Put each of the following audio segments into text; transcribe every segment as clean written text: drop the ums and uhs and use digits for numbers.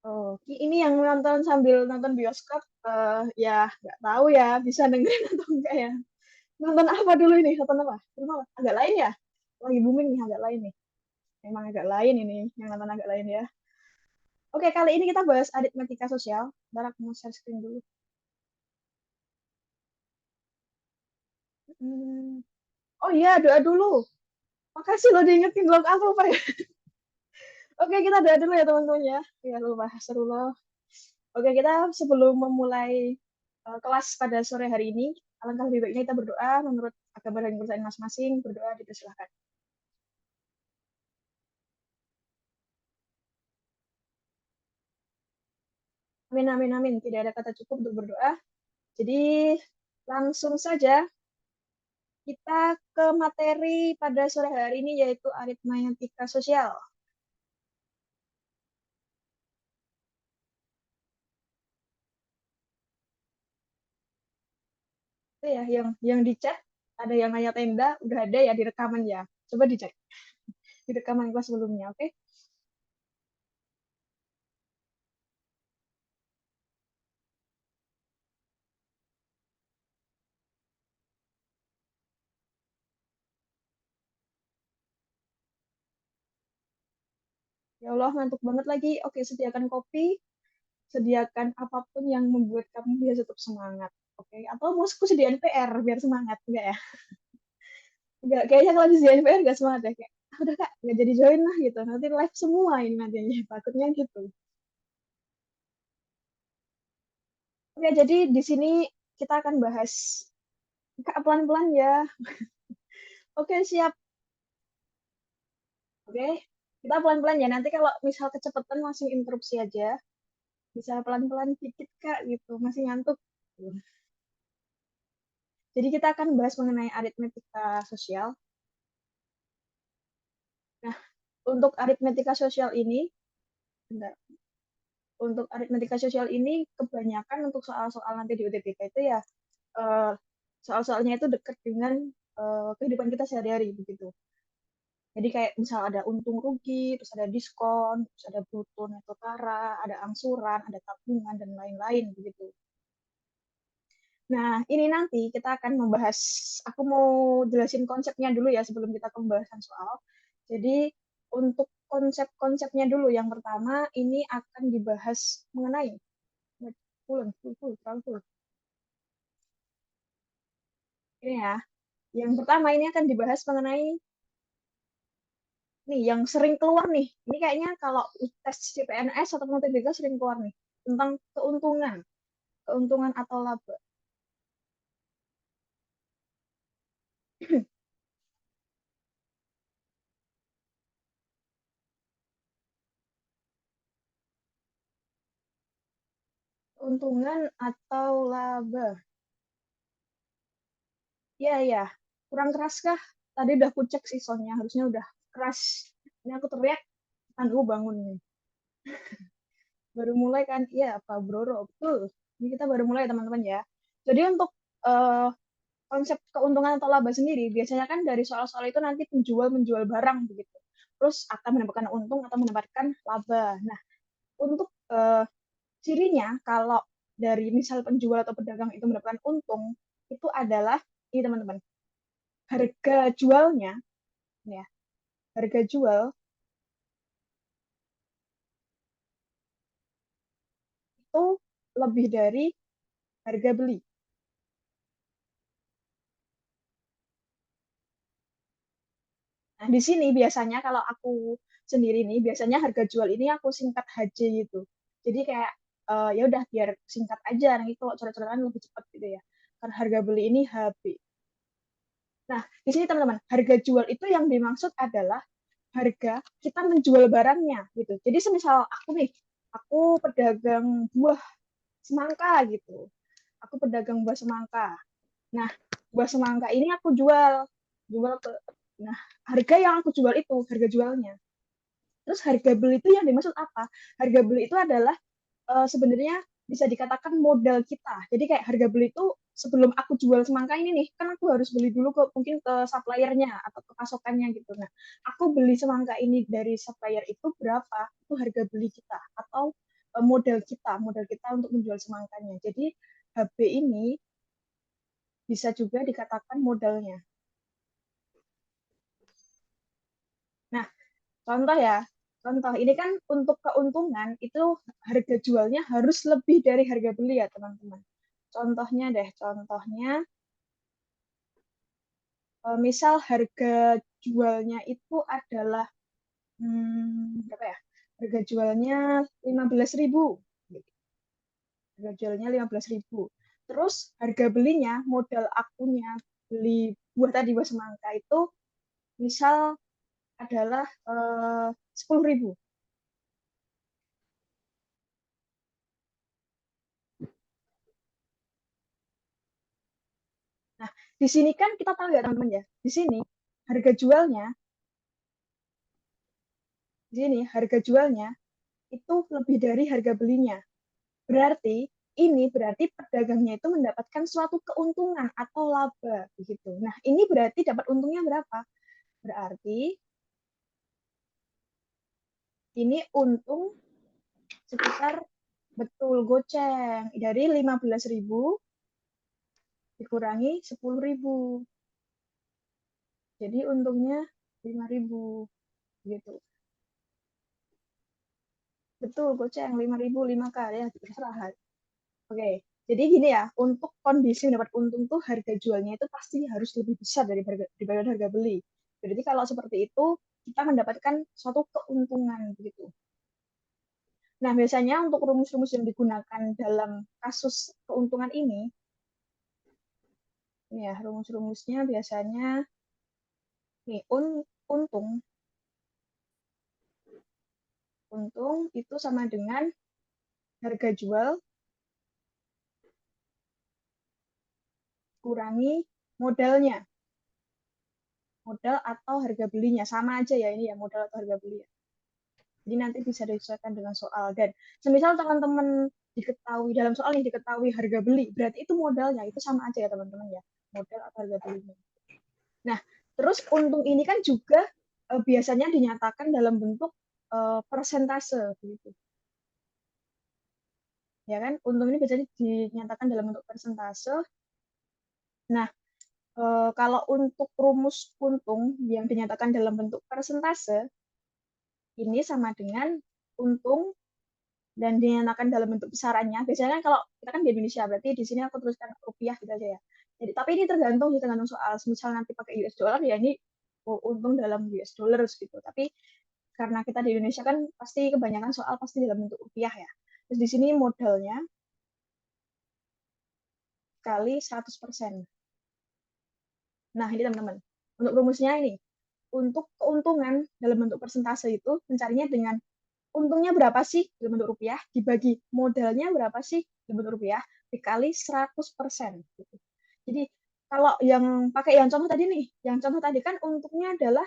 Oh, ini yang nonton sambil nonton bioskop, ya nggak tahu ya bisa dengerin atau enggak ya. Nonton apa dulu ini? Nonton apa? Nonton apa? Agak lain ya? Lagi booming nih, agak lain nih. Memang agak lain ini, yang nonton agak lain ya. Oke, kali ini kita bahas aritmetika sosial. Ntar aku mau share screen dulu. Hmm. Oh iya, doa dulu. Makasih lo diingetin, lo aku lupa ya. Oke, kita doa dulu ya teman-teman ya. Ya lupa, seru loh. Oke, kita sebelum memulai kelas pada sore hari ini, alangkah lebih baiknya kita berdoa menurut agama dan kepercayaan masing-masing. Berdoa dipersilahkan. Amin, amin, amin. Tidak ada kata cukup untuk berdoa. Jadi, langsung saja kita ke materi pada sore hari ini, yaitu aritmetika sosial. Itu ya, yang di chat, ada yang nanya tenda, udah ada ya di rekaman ya. Coba dicek di rekaman kelas sebelumnya, oke? Ya Allah, ngantuk banget lagi. Oke, sediakan kopi, sediakan apapun yang membuat kamu bisa tetap semangat. Oke, atau mau aku sediain PR biar semangat. Enggak ya? Enggak, kayaknya kalau disediain PR enggak semangat ya. Kayak, ah, udah kak, enggak jadi join lah gitu. Nanti live semua ini nantinya. Takutnya gitu. Oke, jadi di sini kita akan bahas Kak, pelan-pelan ya. Oke, siap. Oke, kita pelan-pelan ya. Nanti kalau misal kecepatan langsung interupsi aja. Bisa pelan-pelan dikit, Kak, gitu. Masih ngantuk. Jadi kita akan bahas mengenai aritmetika sosial. Nah, untuk aritmetika sosial ini, bentar. Untuk aritmetika sosial ini kebanyakan untuk soal-soal nanti di UTBK itu ya eh, soal-soalnya itu dekat dengan kehidupan kita sehari-hari begitu. Jadi kayak misal ada untung rugi, terus ada diskon, terus ada bruto neto tara, ada angsuran, ada tabungan dan lain-lain begitu. Nah, ini nanti kita akan membahas, aku mau jelasin konsepnya dulu ya sebelum kita ke pembahasan soal. Jadi untuk konsep-konsepnya dulu, yang pertama ini akan dibahas mengenai full, full, full, full, full. Ini ya. Yang pertama ini akan dibahas mengenai nih yang sering keluar nih. Ini kayaknya kalau tes CPNS atau UTBK sering keluar nih tentang keuntungan, keuntungan atau laba. Keuntungan atau laba. Iya, iya. Kurang keras kah? Tadi udah aku cek sih soundnya, harusnya udah keras. Ini aku teriak, tangguh bangun nih. Baru mulai kan? Iya, Pak Broro. Betul. Ini kita baru mulai teman-teman ya. Jadi untuk eh, konsep keuntungan atau laba sendiri, biasanya kan dari soal-soal itu nanti penjual menjual barang begitu. Terus akan mendapatkan untung atau mendapatkan laba. Nah, untuk cirinya kalau dari misal penjual atau pedagang itu mendapatkan untung, itu adalah ini teman-teman, harga jualnya ya, harga jual itu lebih dari harga beli. Nah, di sini biasanya kalau aku sendiri nih, biasanya harga jual ini aku singkat HJ gitu. Jadi kayak ya udah biar singkat aja, nanti kalau coret-coretan lebih cepat gitu ya. Karena harga beli ini HB. Nah, di sini teman-teman, harga jual itu yang dimaksud adalah harga kita menjual barangnya gitu. Jadi semisal aku nih, aku pedagang buah semangka gitu. Aku pedagang buah semangka. Nah, buah semangka ini aku jual ke, nah, harga yang aku jual itu harga jualnya. Terus harga beli itu yang dimaksud apa? Harga beli itu adalah sebenarnya bisa dikatakan modal kita. Jadi kayak harga beli itu sebelum aku jual semangka ini nih, kan aku harus beli dulu ke mungkin ke suppliernya atau ke pasokannya gitu. Nah, aku beli semangka ini dari supplier itu berapa? Itu harga beli kita atau modal kita untuk menjual semangkanya. Jadi HB ini bisa juga dikatakan modalnya. Nah, contoh ya, contoh ini kan untuk keuntungan itu harga jualnya harus lebih dari harga beli ya teman-teman. Contohnya deh, contohnya misal harga jualnya itu adalah berapa ya? Harga jualnya 15.000. Harga jualnya 15.000. Terus harga belinya, modal akunya beli buah semangka itu misal adalah 10.000. Nah, di sini kan kita tahu ya teman-teman ya, di sini harga jualnya, di sini harga jualnya itu lebih dari harga belinya. Berarti pedagangnya itu mendapatkan suatu keuntungan atau laba begitu. Nah, ini berarti dapat untungnya berapa? Berarti ini untung sekitar betul goceng dari 15.000 dikurangi 10.000. Jadi untungnya 5.000 gitu. Betul goceng 5.000 5K ya terserah. Oke. Jadi gini ya, untuk kondisi mendapat untung tuh harga jualnya itu pasti harus lebih besar daripada harga beli. Berarti kalau seperti itu kita mendapatkan suatu keuntungan begitu. Nah, biasanya untuk rumus-rumus yang digunakan dalam kasus keuntungan ini ya rumus-rumusnya biasanya nih untung untung itu sama dengan harga jual kurangi modalnya, modal atau harga belinya sama aja ya ini ya modal atau harga beli ya. Jadi nanti bisa disesuaikan dengan soal dan semisal teman-teman diketahui dalam soal ini diketahui harga beli berarti itu modalnya itu sama aja ya teman-teman ya modal atau harga belinya. Nah terus untung ini kan juga biasanya dinyatakan dalam bentuk persentase gitu ya kan untung ini biasanya dinyatakan dalam bentuk persentase. Nah kalau untuk rumus untung yang dinyatakan dalam bentuk persentase ini sama dengan untung dan dinyatakan dalam bentuk besarannya. Biasanya kan kalau kita kan di Indonesia, berarti di sini aku tuliskan rupiah gitu aja ya. Jadi, tapi ini tergantung soal. Misal nanti pakai US dollar ya ini untung dalam US dollar gitu. Tapi karena kita di Indonesia kan pasti kebanyakan soal pasti dalam bentuk rupiah ya. Terus di sini modalnya kali 100%. Nah, ini teman-teman. Untuk rumusnya ini, untuk keuntungan dalam bentuk persentase itu mencarinya dengan untungnya berapa sih dalam bentuk rupiah dibagi modalnya berapa sih dalam bentuk rupiah dikali 100%. Gitu. Jadi kalau yang pakai yang contoh tadi nih, yang contoh tadi kan untungnya adalah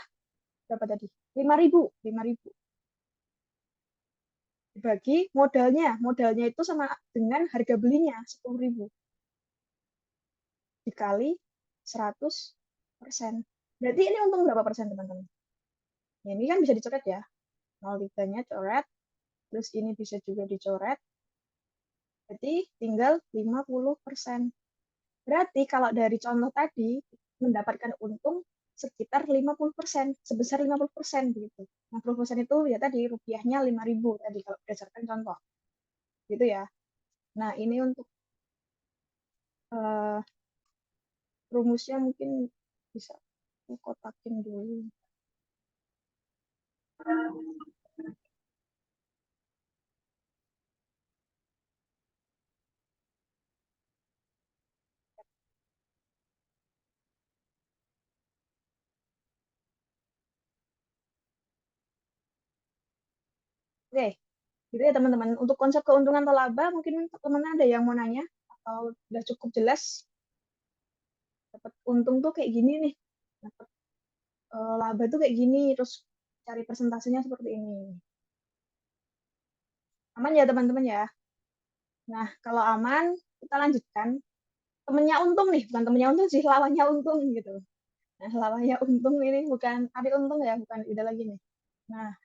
berapa tadi? 5.000, 5.000 dibagi modalnya itu sama dengan harga belinya 10.000 dikali 100%. Berarti ini untung berapa persen teman-teman? Ya, ini kan bisa dicoret ya. 0,3-nya coret, terus ini bisa juga dicoret. Berarti tinggal 50%. Berarti kalau dari contoh tadi mendapatkan untung sekitar 50%, sebesar 50% begitu. 50% itu ya tadi rupiahnya 5.000 tadi kalau berdasarkan contoh. Gitu ya. Nah, ini untuk uh, rumusnya mungkin bisa kotakin dulu. Oke, gitu ya teman-teman. Untuk konsep keuntungan atau laba, mungkin teman-teman ada yang mau nanya atau udah cukup jelas? Dapat untung tuh kayak gini nih. Dapat laba tuh kayak gini, terus cari persentasenya seperti ini. Aman ya teman-teman ya? Nah, kalau aman, kita lanjutkan. Temennya untung nih, bukan temennya untung sih, lawannya untung gitu. Nah, lawannya untung ini bukan adik untung ya, bukan ide lagi nih. Nah,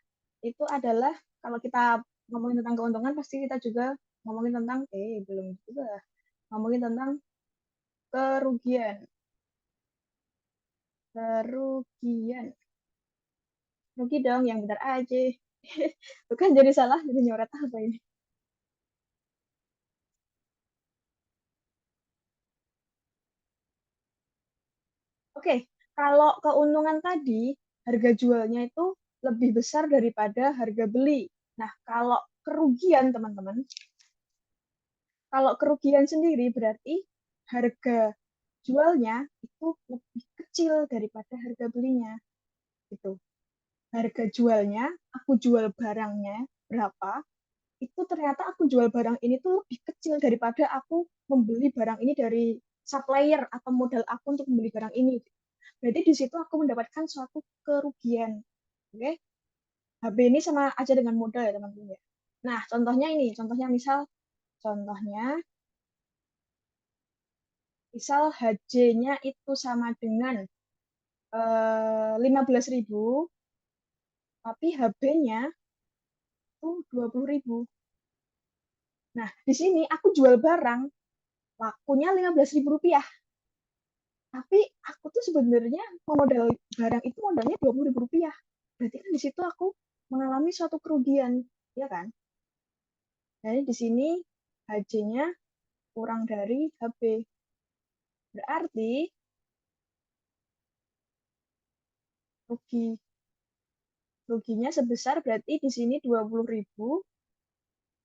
itu adalah kalau kita ngomongin tentang keuntungan pasti kita juga ngomongin tentang belum juga ngomongin tentang kerugian. Kerugian. Rugi dong, yang benar aja. Bukan jadi salah, jadi nyoret apa ini? Oke, kalau keuntungan tadi, harga jualnya itu lebih besar daripada harga beli. Nah, kalau kerugian, teman-teman, kalau kerugian sendiri berarti harga jualnya itu lebih kecil daripada harga belinya. Gitu. Harga jualnya, aku jual barangnya berapa, itu ternyata aku jual barang ini tuh lebih kecil daripada aku membeli barang ini dari supplier atau modal aku untuk membeli barang ini. Berarti di situ aku mendapatkan suatu kerugian. Oke? HB ini sama aja dengan modal ya teman-teman ya. Nah, contohnya ini, contohnya misal HJ-nya itu sama dengan 15.000, tapi HB-nya itu 20.000. Nah, di sini aku jual barang, lakunya 15.000 rupiah. Tapi aku tuh sebenarnya modal barang itu modalnya 20.000 rupiah. Berarti kan di situ aku mengalami suatu kerugian, ya kan? Jadi di sini HJ-nya kurang dari HB. Berarti rugi ruginya sebesar berarti di sini 20.000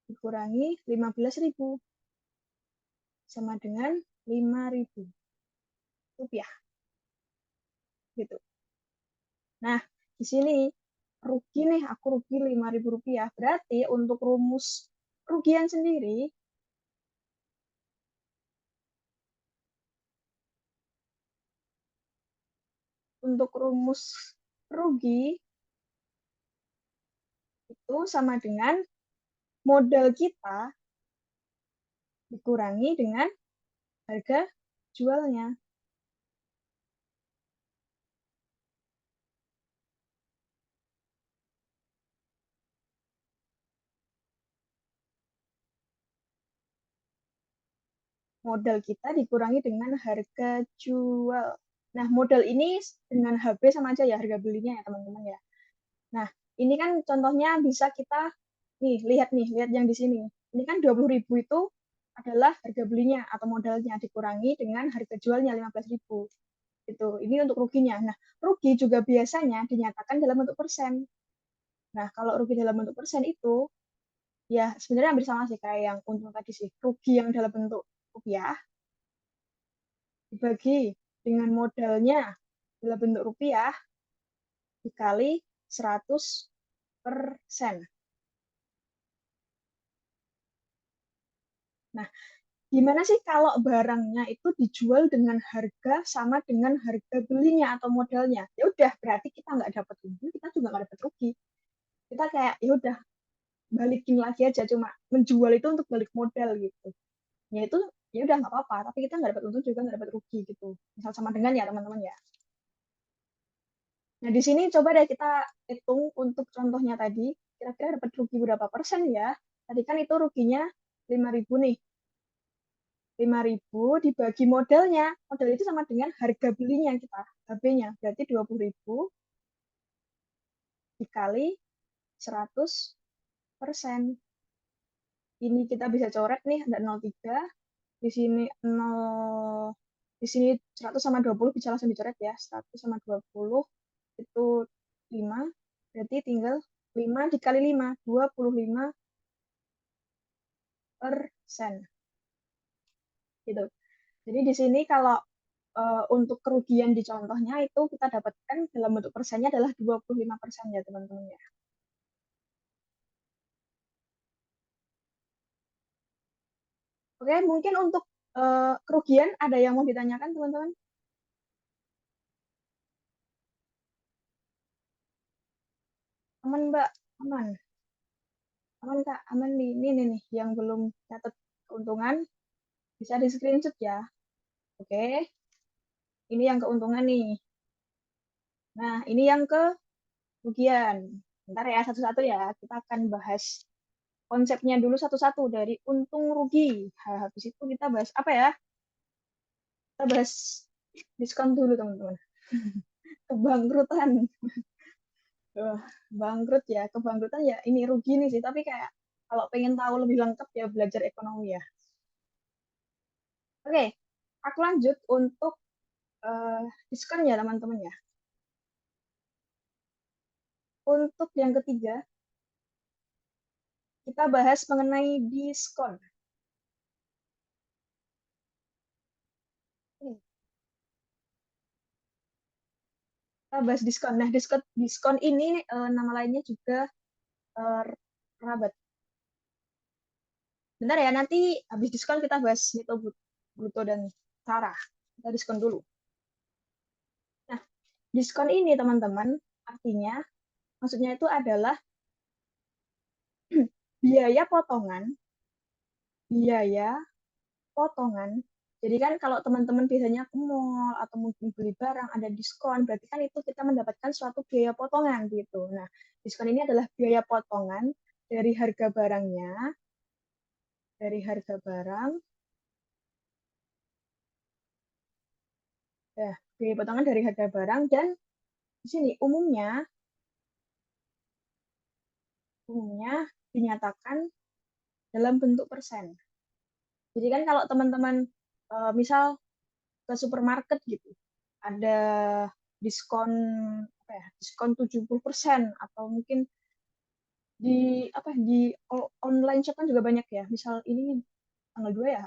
dikurangi 15.000 sama dengan 5.000 rupiah gitu. Nah, di sini rugi nih, aku rugi 5.000 rupiah. Berarti untuk rumus kerugian sendiri, untuk rumus rugi itu sama dengan modal kita dikurangi dengan harga jualnya. Modal kita dikurangi dengan harga jual. Nah, modal ini dengan HB sama aja ya, harga belinya ya teman-teman ya. Nah, ini kan contohnya bisa kita lihat yang di sini. Ini kan 20.000 itu adalah harga belinya atau modalnya dikurangi dengan harga jualnya 15.000. Itu. Ini untuk ruginya. Nah, rugi juga biasanya dinyatakan dalam bentuk persen. Nah, kalau rugi dalam bentuk persen itu ya sebenarnya hampir sama sih kayak yang untung tadi sih. Rugi yang dalam bentuk rupiah dibagi dengan modalnya dalam bentuk rupiah dikali 100%. Nah, gimana sih kalau barangnya itu dijual dengan harga sama dengan harga belinya atau modalnya? Ya udah, berarti kita nggak dapat untung, kita juga nggak dapat rugi. Kita kayak ya udah balikin lagi aja, cuma menjual itu untuk balik modal gitu. Ya itu ya udah nggak apa-apa, tapi kita nggak dapat untung juga nggak dapat rugi gitu. Misal sama dengan ya teman-teman ya. Nah di sini coba deh kita hitung untuk contohnya tadi, kira-kira dapat rugi berapa persen ya? Tadi kan itu ruginya 5.000 nih. 5.000 dibagi modalnya. Modal itu sama dengan harga belinya kita, HB-nya. Berarti 20.000 dikali 100%. Ini kita bisa coret nih, ada 0,3. Di sini 0, di sini 100 sama 20 bisa langsung dicoret ya. 100 sama 20 itu 5. Berarti tinggal 5 dikali 5, 25%. Gitu. Jadi di sini kalau untuk kerugian di contohnya itu kita dapatkan dalam bentuk persennya adalah 25% ya teman-teman ya. Oke, mungkin untuk kerugian ada yang mau ditanyakan teman-teman? Aman Mbak, aman. Aman Kak, aman nih. Ini nih yang belum catat keuntungan bisa di screenshot ya. Oke, ini yang keuntungan nih. Nah, ini yang kerugian. Bentar ya, satu-satu ya. Kita akan bahas konsepnya dulu satu-satu dari untung rugi. Habis itu kita bahas apa ya? Kita bahas diskon dulu teman-teman. Kebangkrutan. Bangkrut ya, kebangkrutan ya ini rugi nih sih. Tapi kayak kalau pengen tahu lebih lengkap ya belajar ekonomi ya. Oke, aku lanjut untuk diskon ya teman-teman ya. Untuk yang ketiga, kita bahas mengenai diskon. Kita bahas diskon. Nah, diskon ini nama lainnya juga eh, rabat. Bentar ya, nanti habis diskon kita bahas Nito Bruto dan Sarah. Kita diskon dulu. Nah, diskon ini teman-teman, artinya, maksudnya itu adalah biaya potongan, biaya potongan. Jadi kan kalau teman-teman biasanya ke mall atau mungkin beli barang ada diskon, berarti kan itu kita mendapatkan suatu biaya potongan gitu. Nah, diskon ini adalah biaya potongan dari harga barangnya, dari harga barang, ya, biaya potongan dari harga barang dan di sini umumnya dinyatakan dalam bentuk persen. Jadi kan kalau teman-teman misal ke supermarket gitu, ada diskon apa ya, diskon 70% atau mungkin di apa di online shop kan juga banyak ya. Misal ini tanggal 2 ya,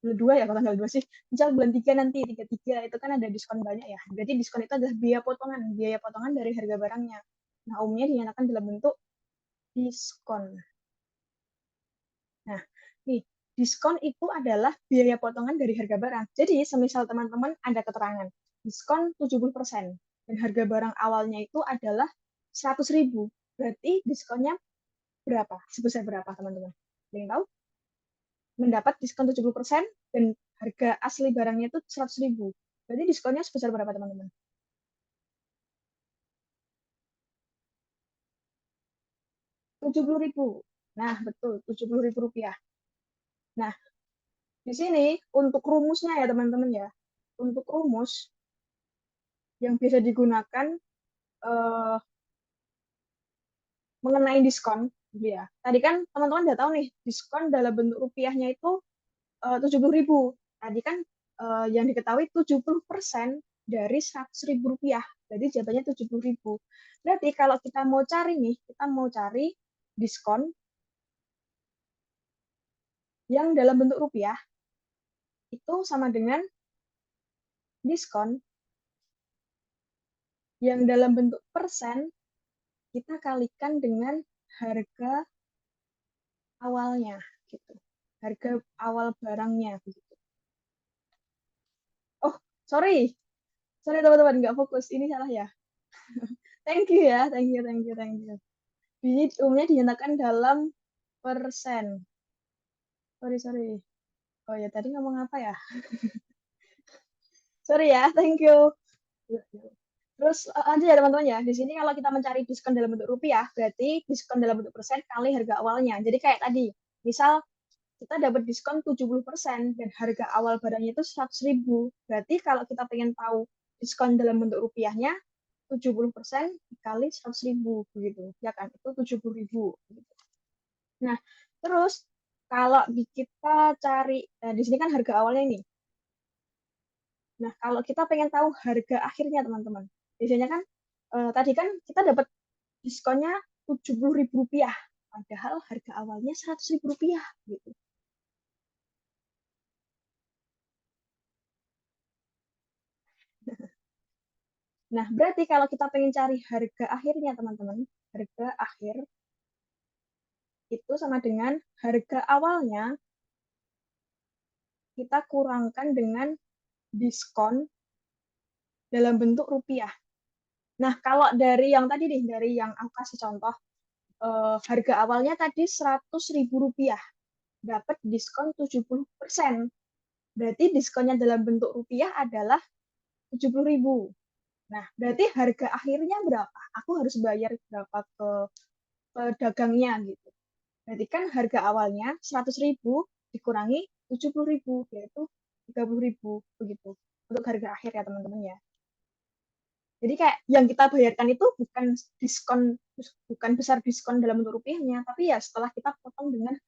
bulan 2 ya kalau tanggal 2 sih. Misal bulan 3 nanti, 33 itu kan ada diskon banyak ya. Berarti diskon itu adalah biaya potongan dari harga barangnya. Nah, umumnya dinyatakan dalam bentuk diskon. Nah, nih, diskon itu adalah biaya potongan dari harga barang. Jadi, semisal teman-teman ada keterangan, diskon 70%, dan harga barang awalnya itu adalah 100.000. Berarti diskonnya berapa? Sebesar berapa, teman-teman? Ada yang tahu? Mendapat diskon 70% dan harga asli barangnya itu 100.000. Berarti diskonnya sebesar berapa, teman-teman? 70.000. Nah, betul, 70.000 rupiah. Nah, di sini untuk rumusnya ya, teman-teman ya. Untuk rumus yang bisa digunakan eh, mengenai diskon, gitu ya. Tadi kan teman-teman udah tahu nih, diskon dalam bentuk rupiahnya itu 70.000. Tadi kan yang diketahui 70% dari 100.000 rupiah. Jadi jatuhnya 70.000. Berarti kalau kita mau cari nih, kita mau cari diskon yang dalam bentuk rupiah, itu sama dengan diskon yang dalam bentuk persen, kita kalikan dengan harga awalnya, gitu. Harga awal barangnya, gitu. Oh, sorry. Sorry teman-teman, nggak fokus. Ini salah ya. Thank you ya, thank you. Ini umumnya dinyatakan dalam persen. Sorry. Oh ya, tadi ngomong apa ya? Sorry ya, thank you. Terus aja ya teman-teman ya, di sini kalau kita mencari diskon dalam bentuk rupiah, berarti diskon dalam bentuk persen kali harga awalnya. Jadi kayak tadi, misal kita dapat diskon 70% dan harga awal barangnya itu 100.000. Berarti kalau kita pengen tahu diskon dalam bentuk rupiahnya, 70% dikali 100.000 begitu. Ya kan? Itu 70.000. Gitu. Nah, terus kalau kita cari, di sini kan harga awalnya ini. Nah, kalau kita pengen tahu harga akhirnya, teman-teman, biasanya kan tadi kan kita dapat diskonnya 70.000 rupiah, padahal harga awalnya 100.000 rupiah, gitu. Nah, berarti kalau kita pengen cari harga akhirnya, teman-teman, harga akhir itu sama dengan harga awalnya kita kurangkan dengan diskon dalam bentuk rupiah. Nah, kalau dari yang tadi nih, dari yang aku kasih contoh, harga awalnya tadi 100.000 rupiah, dapat diskon 70%. Berarti diskonnya dalam bentuk rupiah adalah 70.000. Nah, berarti harga akhirnya berapa? Aku harus bayar berapa ke pedagangnya gitu. Berarti kan harga awalnya 100.000 dikurangi 70.000, yaitu 30.000 begitu. Untuk harga akhir ya teman-teman ya. Jadi kayak yang kita bayarkan itu bukan diskon, bukan besar diskon dalam bentuk rupiahnya, tapi ya setelah kita potong dengan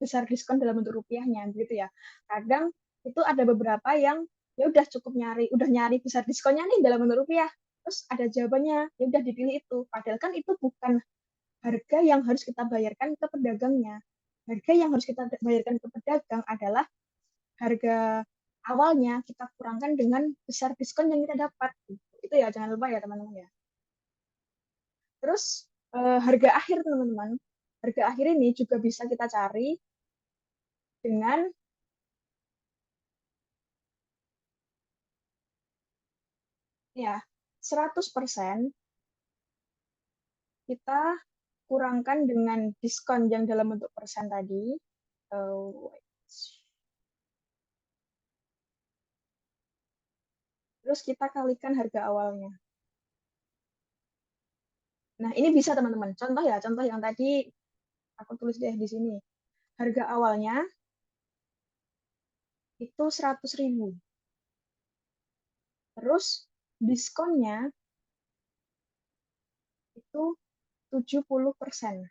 besar diskon dalam bentuk rupiahnya gitu ya. Kadang itu ada beberapa yang ya udah cukup udah nyari besar diskonnya nih dalam bentuk rupiah. Terus ada jawabannya, ya udah dipilih itu. Padahal kan itu bukan harga yang harus kita bayarkan ke pedagangnya. Harga yang harus kita bayarkan ke pedagang adalah harga awalnya kita kurangkan dengan besar diskon yang kita dapat. Itu ya, jangan lupa ya teman-teman ya. Terus harga akhir teman-teman. Harga akhir ini juga bisa kita cari dengan ya 100% kita kurangkan dengan diskon yang dalam bentuk persen tadi. Eh, Terus kita kalikan harga awalnya. Nah, ini bisa teman-teman. Contoh ya, contoh yang tadi aku tulis deh di sini. Harga awalnya itu 100.000. Terus diskonnya itu 70%.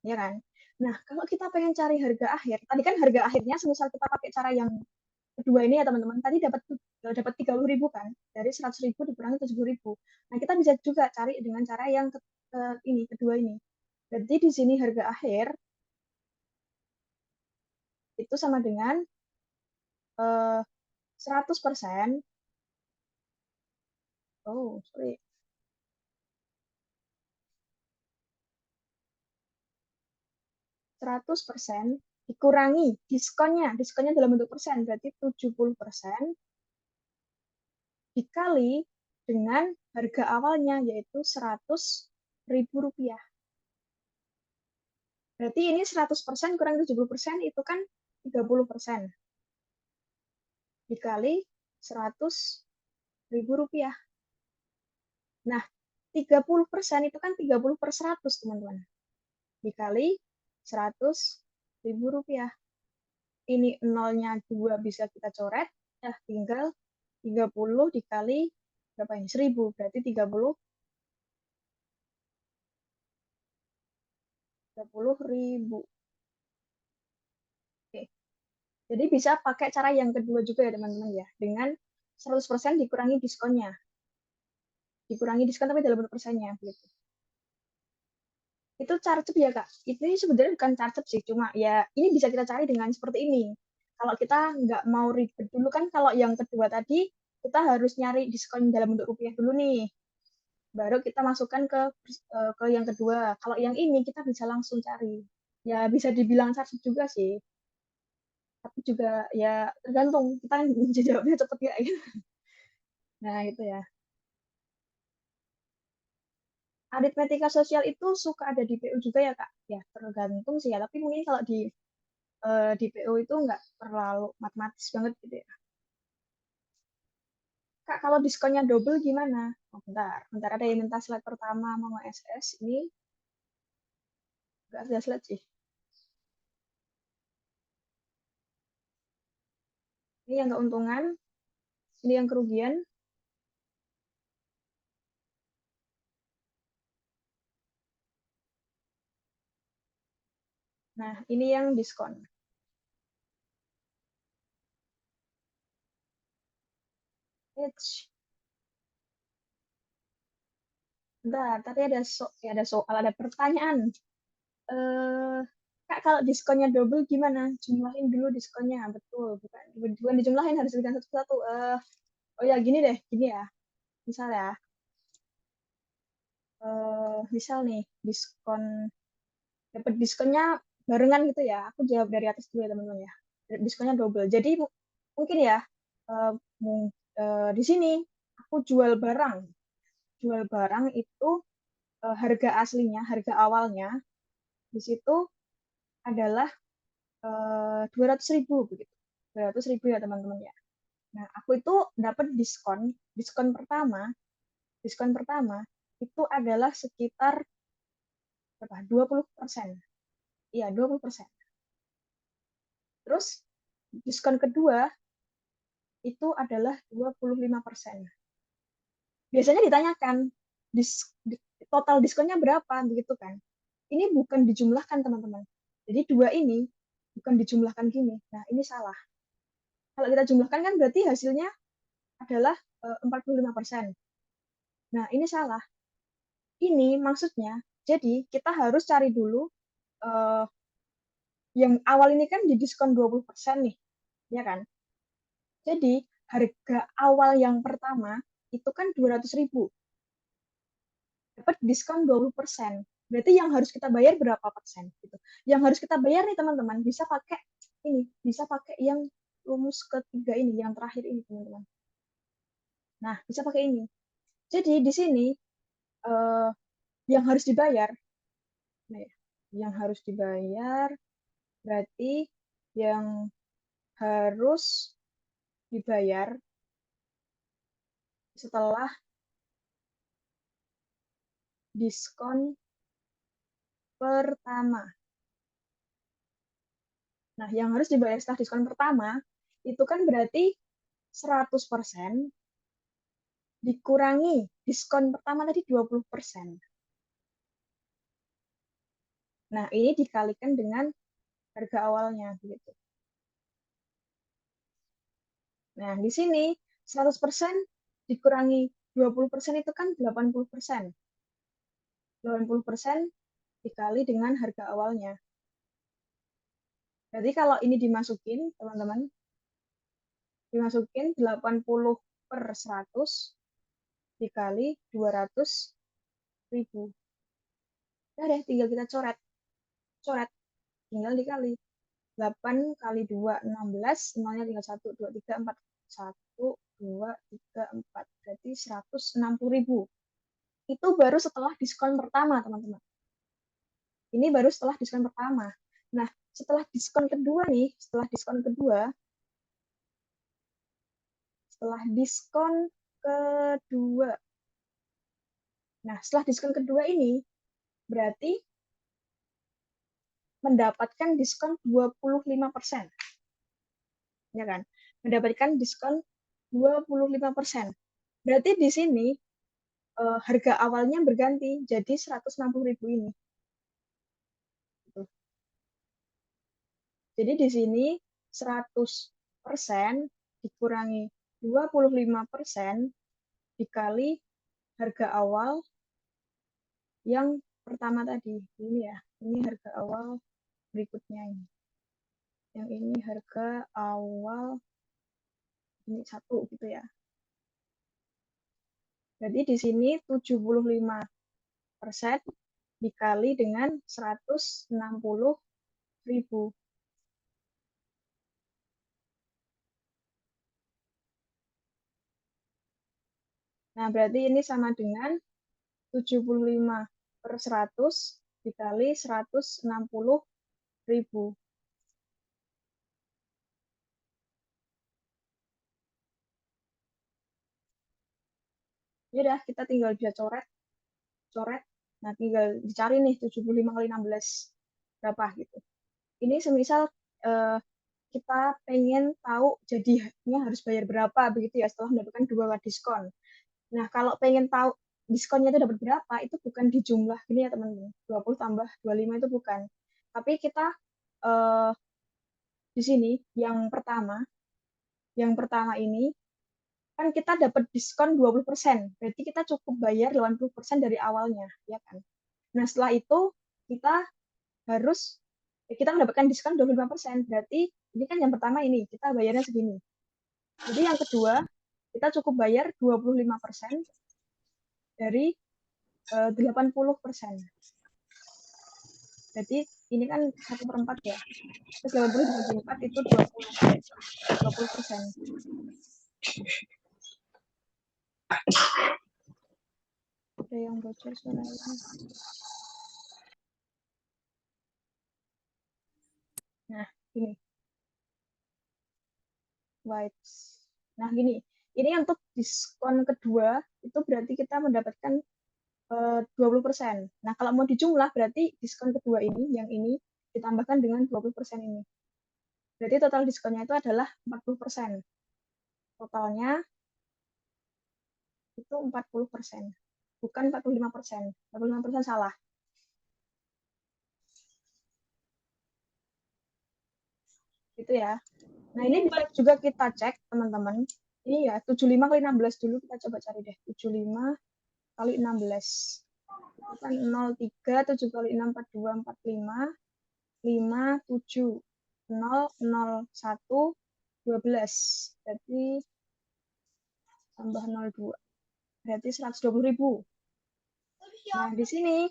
Ya kan? Nah, kalau kita pengen cari harga akhir, tadi kan harga akhirnya semisal kita pakai cara yang kedua ini ya teman-teman, tadi dapat 30.000 kan, dari 100.000 dikurangi 70.000. Nah, kita bisa juga cari dengan cara yang ini kedua ini. Jadi di sini harga akhir itu sama dengan 100%. Oh, sorry. 100% dikurangi diskonnya dalam bentuk persen, berarti 70% dikali dengan harga awalnya, yaitu 100.000 rupiah. Berarti ini 100% kurang 70% itu kan 30%. Dikali 100.000 rupiah. Nah, 30% itu kan 30 per 100, teman-teman. Dikali 100.000 rupiah. Ini nolnya 2 bisa kita coret. Ya, tinggal 30 dikali berapa ini? 1.000. Berarti 30.000. Oke. Jadi bisa pakai cara yang kedua juga ya teman-teman ya. Dengan 100% dikurangi diskonnya. Dikurangi diskon tapi dalam bentuk persennya. Gitu. Itu carcep ya Kak. Itu sebenarnya bukan carcep sih. Cuma ya ini bisa kita cari dengan seperti ini. Kalau kita nggak mau ribet dulu kan, kalau yang kedua tadi kita harus nyari diskon dalam bentuk rupiah dulu nih. Baru kita masukkan ke yang kedua. Kalau yang ini kita bisa langsung cari. Ya bisa dibilang carcep juga sih. Tapi juga ya tergantung kita jawabnya cepet ya. Nah itu ya. Aritmetika sosial itu suka ada di PU juga ya Kak? Ya tergantung sih ya. Tapi mungkin kalau di PO itu nggak terlalu matematis banget gitu ya. Kak, kalau diskonnya double gimana? Oh, bentar, bentar ada yang minta slide pertama mau SS. Ini nggak ada slide sih. Ini yang keuntungan, ini yang kerugian. Nah, ini yang diskon. Eits. Bentar, tapi ada soal, ada pertanyaan. Eh, Kak, kalau diskonnya double gimana? Jumlahin dulu diskonnya, betul. Bukan dijumlahin, harus diberikan satu-satu. Oh ya, gini deh, gini ya. Misal ya, misal nih, dapat diskonnya barengan gitu ya. Aku jawab dari atas dulu ya teman-teman ya. Diskonnya double. Jadi mungkin ya, eh, di sini aku jual barang itu harga aslinya, harga awalnya di situ adalah 200.000 begitu. 200.000 ya teman-teman ya. Nah, aku itu dapat diskon pertama itu adalah sekitar berapa? 20%. Iya, 20%. Terus diskon kedua itu adalah 25%. Biasanya ditanyakan total diskonnya berapa begitu kan. Ini bukan dijumlahkan teman-teman. Jadi dua ini bukan dijumlahkan gini. Nah, ini salah. Kalau kita jumlahkan kan berarti hasilnya adalah 45%. Nah, ini salah. Ini maksudnya, jadi kita harus cari dulu eh, yang awal ini kan di diskon 20% nih, ya kan? Jadi harga awal yang pertama itu kan 200.000, dapat diskon 20%. Berarti yang harus kita bayar berapa persen? Gitu. Yang harus kita bayar nih teman-teman, bisa pakai ini, bisa pakai yang rumus ketiga ini, yang terakhir ini teman-teman. Nah, bisa pakai ini. Jadi di sini eh, yang harus dibayar, nah, yang harus dibayar berarti yang harus dibayar setelah diskon pertama. Nah, yang harus dibayar setelah diskon pertama itu kan berarti 100% dikurangi diskon pertama tadi 20%. Nah, ini dikalikan dengan harga awalnya gitu. Nah, di sini 100% dikurangi 20% itu kan 80%. 80% dikali dengan harga awalnya. Berarti kalau ini dimasukin, teman-teman, dimasukin 80 per 100 dikali 200.000. Nah, deh, tinggal kita coret. Coret, tinggal dikali. 8 kali 2, 16. Nolnya tinggal 1, 2, 3, 4. 1, 2, 3, 4. Berarti 160.000. Itu baru setelah diskon pertama, teman-teman. Ini baru setelah diskon pertama. Nah, setelah diskon kedua nih, setelah diskon kedua, Nah, setelah diskon kedua ini, berarti mendapatkan diskon 25%. Ya kan? Mendapatkan diskon 25%. Berarti di sini harga awalnya berganti jadi 160.000 ini. Jadi di sini 100% dikurangi 25% dikali harga awal yang pertama tadi. Ini ya, ini harga awal berikutnya ini. Yang ini harga awal ini 1 gitu ya. Jadi di sini 75% dikali dengan 160.000. Nah, berarti ini sama dengan 75 per 100 dikali 160.000. Ya udah, kita tinggal bisa coret, coret. Nah, tinggal dicari nih 75 kali 16 berapa gitu. Ini semisal eh, kita pengen tahu jadinya harus bayar berapa begitu ya setelah mendapatkan dua diskon. Nah, kalau pengen tahu diskonnya itu dapat berapa, itu bukan di jumlah gini ya teman-teman. 20 tambah 25 itu bukan. Tapi kita eh, di sini yang pertama ini kan kita dapat diskon 20%. Berarti kita cukup bayar 80% dari awalnya, ya kan? Nah, setelah itu kita harus kita mendapatkan diskon 25%. Berarti ini kan yang pertama ini, kita bayarnya segini. Jadi yang kedua, kita cukup bayar 25% dari 80%. Jadi ini kan 1/4 ya. Terus 80 dibagi 4 itu 20%. Ada yang bocor suaranya. Nah, ini. White. Nah, gini. Ini untuk diskon kedua, itu berarti kita mendapatkan 20%. Nah, kalau mau dijumlah, berarti diskon kedua ini, yang ini, ditambahkan dengan 20% ini. Berarti total diskonnya itu adalah 40%. Totalnya itu 40%. Bukan 45%. 45% salah. Gitu ya. Nah, ini bisa juga kita cek, teman-teman. Ini ya, 75 kali 16 dulu. Kita coba cari deh. 75 kali 16. Itu kan 03, 7 kali 6, 42, 45, 5, 7, 0, 0, 1, 12. Berarti tambah 02. Berarti 120.000. Nah, di sini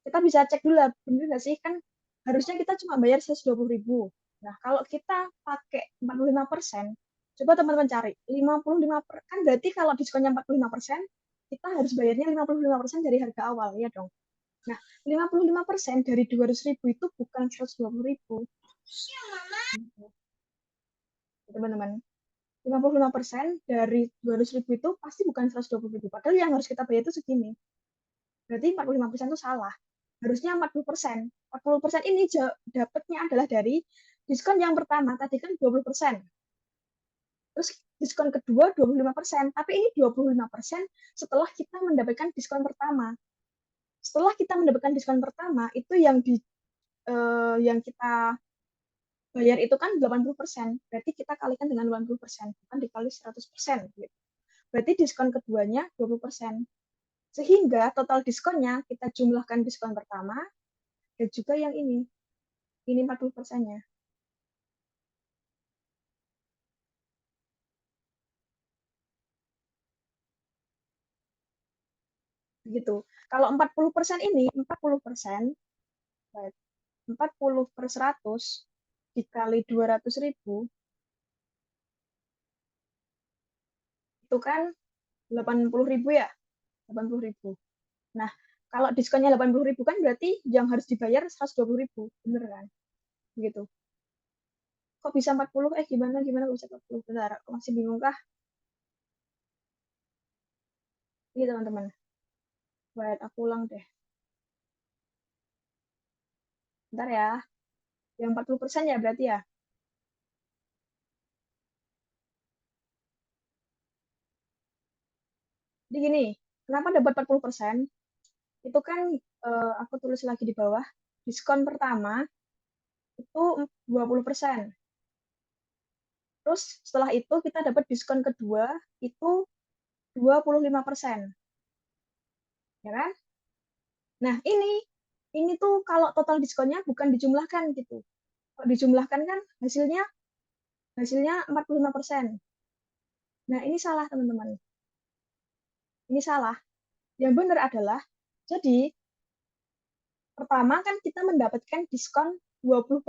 kita bisa cek dulu lah, bener nggak sih? Kan harusnya kita cuma bayar 120.000. Nah, kalau kita pakai 45%, coba teman-teman cari. 55%, kan berarti kalau diskonnya 45%, kita harus bayarnya 55% dari harga awal, ya dong. Nah, 55% dari 200.000 itu bukan 120.000. Teman-teman. 55% dari 200.000 itu pasti bukan 120.000. Padahal yang harus kita bayar itu segini. Berarti 45% itu salah. Harusnya 40%. 40% ini dapatnya adalah dari diskon yang pertama. Tadi kan 20%. Terus diskon kedua 25%. Tapi ini 25% setelah kita mendapatkan diskon pertama. Setelah kita mendapatkan diskon pertama, itu yang kita bayar itu kan 80%. Berarti kita kalikan dengan 80%. Bukan dikali 100%. Gitu. Berarti diskon keduanya 20%. Sehingga total diskonnya kita jumlahkan diskon pertama dan juga yang ini 40%-nya. Gitu. Kalau 40% ini, 40 per 100 dikali 200.000, itu kan 80.000 ya, 80.000. Nah, kalau diskonnya 80.000 kan berarti yang harus dibayar 120.000, bener kan? Gitu. Kok bisa 40? Gimana bisa 40? Bentar, masih bingung kah? Ini teman-teman. Buat aku ulang deh. Bentar ya. Yang 40% ya berarti ya. Jadi gini, kenapa dapat 40%? Itu kan aku tulis lagi di bawah. Diskon pertama itu 20%. Terus setelah itu kita dapat diskon kedua itu 25%. Ya kan? Nah, ini tuh kalau total diskonnya bukan dijumlahkan gitu. Kalau dijumlahkan kan hasilnya hasilnya 45%. Nah, ini salah, teman-teman. Ini salah. Yang benar adalah jadi pertama kan kita mendapatkan diskon 20%,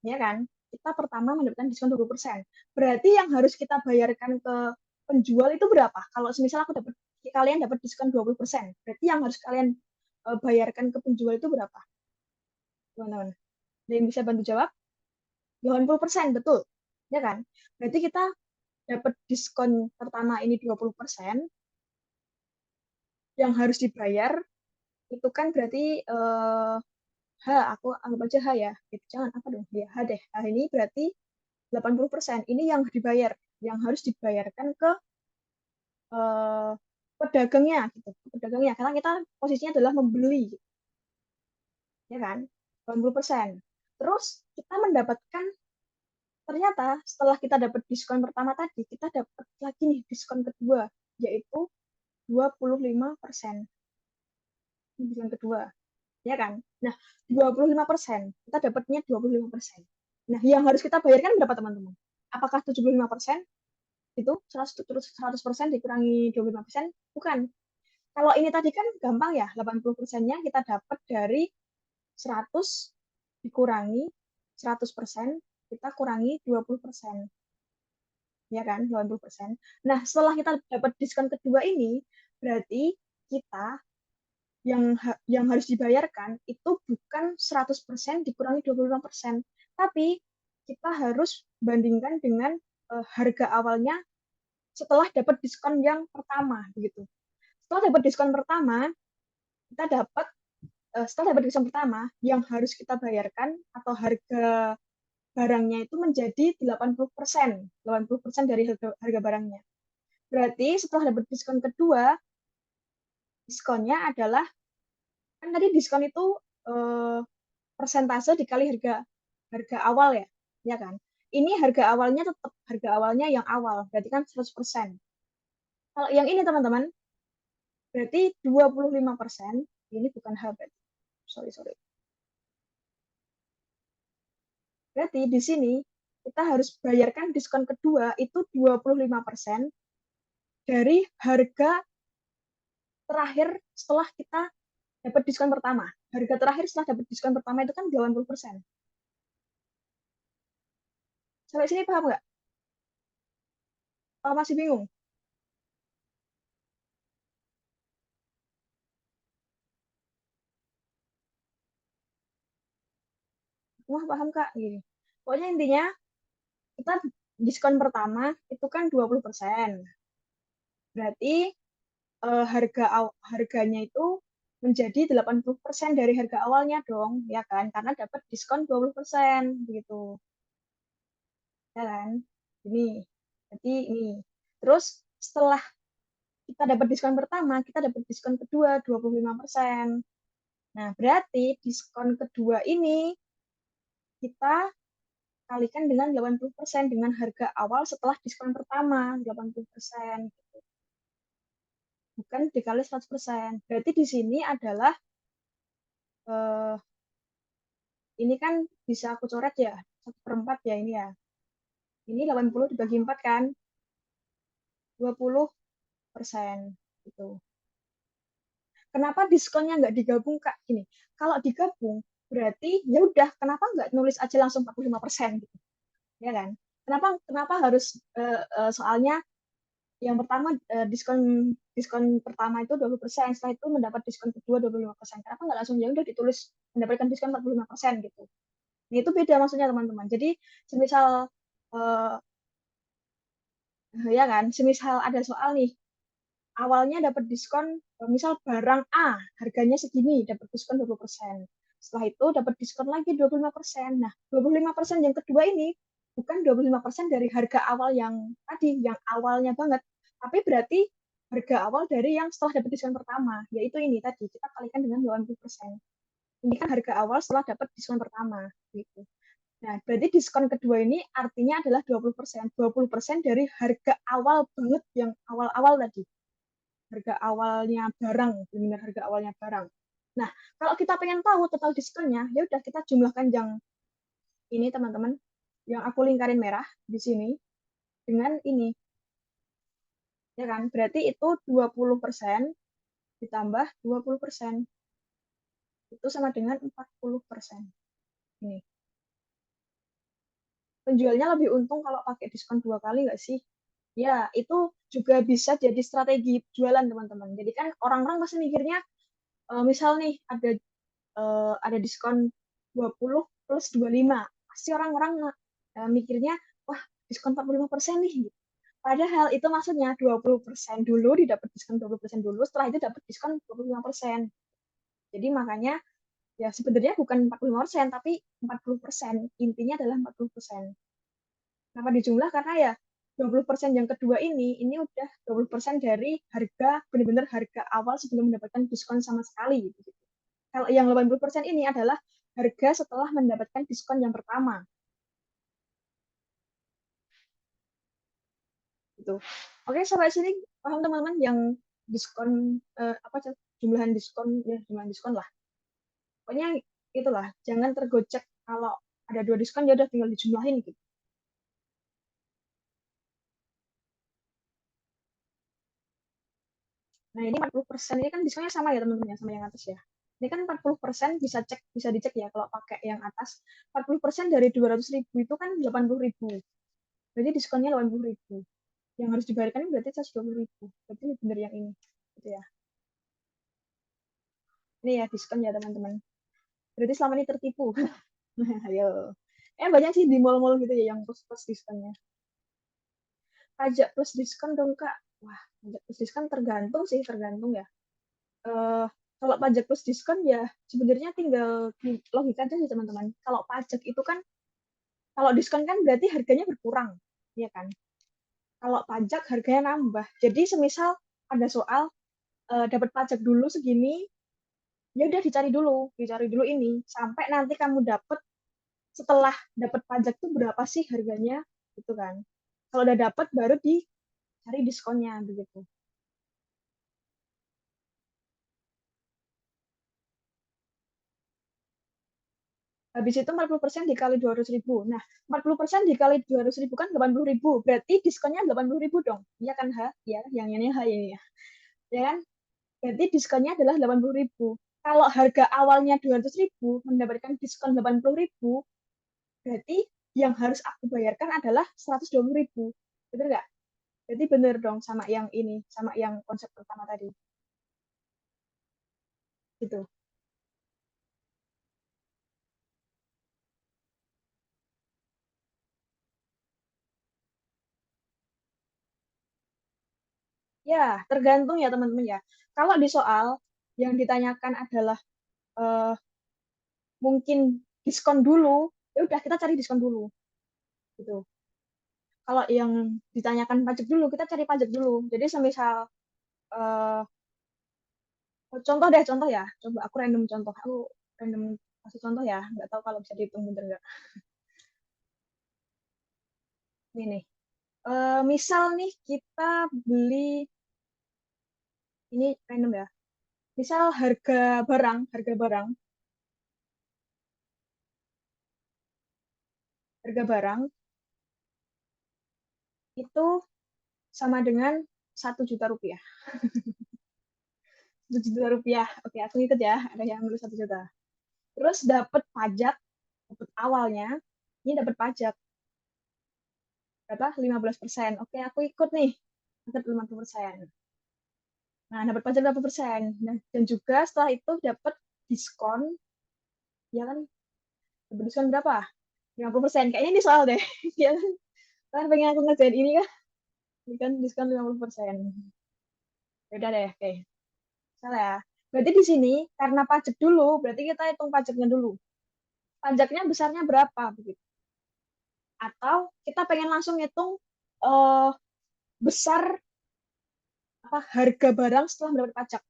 ya kan? Kita pertama mendapatkan diskon 20%. Berarti yang harus kita bayarkan ke penjual itu berapa? Kalau misal kalian dapat diskon 20%, berarti yang harus kalian bayarkan ke penjual itu berapa? Teman-teman. Ada yang bisa bantu jawab? 80%, betul. Ya kan? Berarti kita dapat diskon pertama ini 20%, yang harus dibayar itu kan berarti H, aku anggap aja H ya. Jangan apa dong? Ya, H deh. H ini berarti 80%. Ini yang dibayar, yang harus dibayarkan ke eh, pedagangnya gitu. Pedagangnya karena kita posisinya adalah membeli, ya kan? 80%. Terus kita mendapatkan ternyata setelah kita dapat diskon pertama tadi, kita dapat lagi nih diskon kedua yaitu 25%. Diskon kedua, ya kan? Nah, 25%. Kita dapatnya 25%. Nah, yang harus kita bayarkan berapa, teman-teman? Apakah 75%? Itu 100% dikurangi 25%? Bukan. Kalau ini tadi kan gampang ya, 80%-nya kita dapat dari 100 dikurangi 100%, kita kurangi 20%. Ya kan, 20%. Nah, setelah kita dapat diskon kedua ini, berarti kita yang harus dibayarkan itu bukan 100% dikurangi 25%, tapi kita harus bandingkan dengan harga awalnya setelah dapat diskon yang pertama begitu. Setelah dapat diskon pertama, kita dapat setelah dapat diskon pertama, yang harus kita bayarkan atau harga barangnya itu menjadi 80%. 80% dari harga barangnya. Berarti setelah dapat diskon kedua, diskonnya adalah, kan tadi diskon itu eh, persentase dikali harga harga awal ya, ya kan? Ini harga awalnya tetap harga awalnya yang awal, berarti kan 100%. Kalau yang ini teman-teman, berarti 25%, ini bukan H berarti. Sorry, sorry. Berarti di sini kita harus bayarkan diskon kedua itu 25% dari harga terakhir setelah kita dapat diskon pertama. Harga terakhir setelah dapat diskon pertama itu kan 80%. Sampai sini paham nggak? Kalau masih bingung? Wah, paham Kak. Gini. Pokoknya intinya kita diskon pertama itu kan 20%. Berarti harganya itu menjadi 80% dari harga awalnya dong, ya kan? Karena dapat diskon 20% begitu. Ya kan? Ini. Jadi ini. Terus setelah kita dapat diskon pertama, kita dapat diskon kedua 25%. Nah, berarti diskon kedua ini kita kalikan dengan 80% dengan harga awal setelah diskon pertama 80%. Bukan dikali 100%. Berarti di sini adalah eh, ini kan bisa aku coret ya, 1/4 ya ini ya. Ini 80 dibagi 4 kan, 20%. Gitu. Kenapa diskonnya nggak digabung, Kak? Gini, kalau digabung, berarti ya udah, kenapa nggak nulis aja langsung 45%, gitu. Ya kan? Kenapa kenapa harus, soalnya yang pertama, diskon diskon pertama itu 20%, setelah itu mendapat diskon kedua 25%. Kenapa nggak langsung ya udah ditulis mendapatkan diskon 45% gitu. Nah, itu beda maksudnya teman-teman. Jadi, semisal eh, ya kan, semisal ada soal nih, awalnya dapat diskon, misal barang A harganya segini, dapat diskon 20%. Setelah itu dapat diskon lagi 25%. Nah, 25% yang kedua ini bukan 25% dari harga awal yang tadi, yang awalnya banget, tapi berarti harga awal dari yang setelah dapat diskon pertama, yaitu ini tadi, kita kalikan dengan 80%. Ini kan harga awal setelah dapat diskon pertama, gitu. Nah, berarti diskon kedua ini artinya adalah 20%. 20% dari harga awal banget yang awal-awal tadi. Harga awalnya barang, benar harga awalnya barang. Nah, kalau kita pengen tahu total diskonnya, ya udah kita jumlahkan yang ini teman-teman, yang aku lingkarin merah di sini dengan ini, ya kan? Berarti itu 20% ditambah 20%. Itu sama dengan 40%. Ini. Penjualnya lebih untung kalau pakai diskon 2 kali nggak sih? Ya, itu juga bisa jadi strategi jualan teman-teman. Jadi kan orang-orang pasti mikirnya, misal nih ada diskon 20 plus 25. Pasti orang-orang mikirnya, wah diskon 45% nih. Padahal itu maksudnya 20% dulu, didapat diskon 20% dulu, setelah itu dapat diskon 25%. Jadi makanya ya sebenarnya bukan 45%, tapi 40%. Intinya adalah 40%. Kenapa dijumlah? Karena ya 20% yang kedua ini udah 20% dari harga, benar-benar harga awal sebelum mendapatkan diskon sama sekali. Gitu. Kalau yang 80% ini adalah harga setelah mendapatkan diskon yang pertama. Gitu. Oke, sampai sini paham teman-teman yang diskon, apa jumlahan diskon, ya jumlahan diskon lah. Pokoknya itulah, jangan tergocek kalau ada 2 diskon ya udah tinggal dijumlahin gitu. Nah, ini 40% ini kan diskonnya sama ya teman-teman ya, sama yang atas ya. Ini kan 40% bisa dicek ya kalau pakai yang atas. 40% dari 200.000 itu kan 80.000. Berarti diskonnya 80.000. Yang harus dibayarkan berarti 120.000. Berarti ini benar yang ini. Gitu ya. Ini ya diskon ya teman-teman. Berarti selama ini tertipu. Ayo. Banyak sih di mall-mall gitu ya yang plus-plus diskonnya. Pajak plus diskon dong Kak. Wah, pajak plus diskon tergantung sih, tergantung ya. Kalau pajak plus diskon ya sebenarnya tinggal logika aja sih teman-teman. Kalau pajak itu kan, kalau diskon kan berarti harganya berkurang, ya kan? Kalau pajak harganya nambah. Jadi semisal ada soal dapat pajak dulu segini, ya udah dicari dulu ini sampai nanti kamu dapat, setelah dapat pajak tuh berapa sih harganya, gitu kan? Kalau udah dapat baru dicari diskonnya begitu. Habis itu 40% dikali 200.000. Nah, 40% dikali 200.000 kan 80.000. Berarti diskonnya 80.000 dong. Iya kan, Ha? Ya, yang ini Ha ini ya. Ya kan? Berarti diskonnya adalah 80.000. Kalau harga awalnya 200.000, mendapatkan diskon 80.000, berarti yang harus aku bayarkan adalah 120.000. Betul nggak? Berarti bener dong sama yang ini, sama yang konsep pertama tadi. Gitu. Ya, tergantung ya teman-teman ya. Kalau di soal yang ditanyakan adalah eh, mungkin diskon dulu, ya udah kita cari diskon dulu gitu. Kalau yang ditanyakan pajak dulu, kita cari pajak dulu. Jadi semisal eh, contoh deh, contoh ya. Coba aku random contoh. Aku random kasih contoh ya. Nggak tahu kalau bisa dihitung bener nggak. Ini nih. Misal nih kita beli, ini random ya. Misal harga barang itu sama dengan 1 juta rupiah. 1 juta rupiah. Oke, aku ikut ya. Ada yang beli 1 juta. Terus dapat pajak, dapat awalnya, ini dapat pajak berapa? 15%. Oke, aku ikut nih. Dapat 50%. Nah, dapat pajak 50%. Nah, dan juga setelah itu dapat diskon, ya kan? Dapat diskon berapa? 50%. Kayaknya ini soal deh. Ya kan? Kan pengen aku ngerjain ini kan? Ini kan diskon 50%. Ya udah deh, oke. Salah ya. Berarti di sini, karena pajak dulu, berarti kita hitung pajaknya dulu. Pajaknya besarnya berapa? Begitu. Atau kita pengen langsung hitung eh, besar apa harga barang setelah mendapat pajak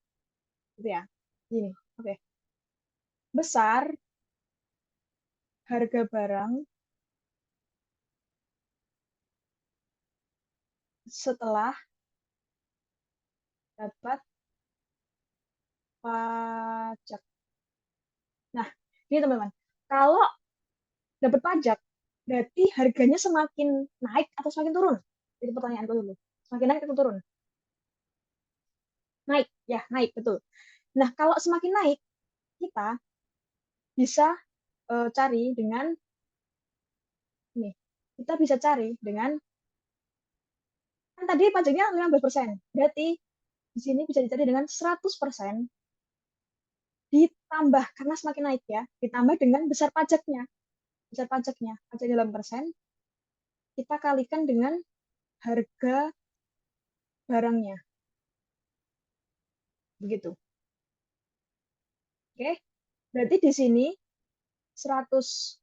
gitu ya. Gini, oke. Besar harga barang setelah dapat pajak. Nah, ini teman-teman. Kalau dapat pajak, berarti harganya semakin naik atau semakin turun? Itu pertanyaanku dulu. Semakin naik atau turun? Naik, ya naik betul. Nah, kalau semakin naik, kita bisa cari dengan ini. Kita bisa cari dengan, kan tadi pajaknya 15%. Berarti di sini bisa dicari dengan 100% ditambah, karena semakin naik ya, ditambah dengan besar pajaknya. Besar pajaknya, pajaknya 8%, kita kalikan dengan harga barangnya. Begitu. Oke, berarti di sini 100%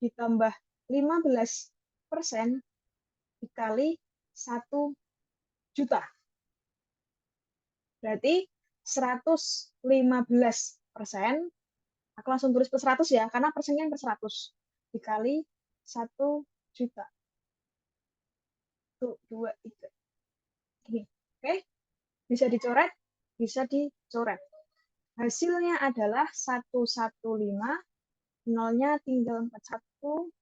ditambah 15% dikali 1 juta. Berarti 115%, aku langsung tulis per 100 ya, karena persennya per 100, dikali 1 juta. 1, 2, 3. Gini. Oke, bisa dicoret, bisa dicoret. Hasilnya adalah 115, nolnya tinggal 41,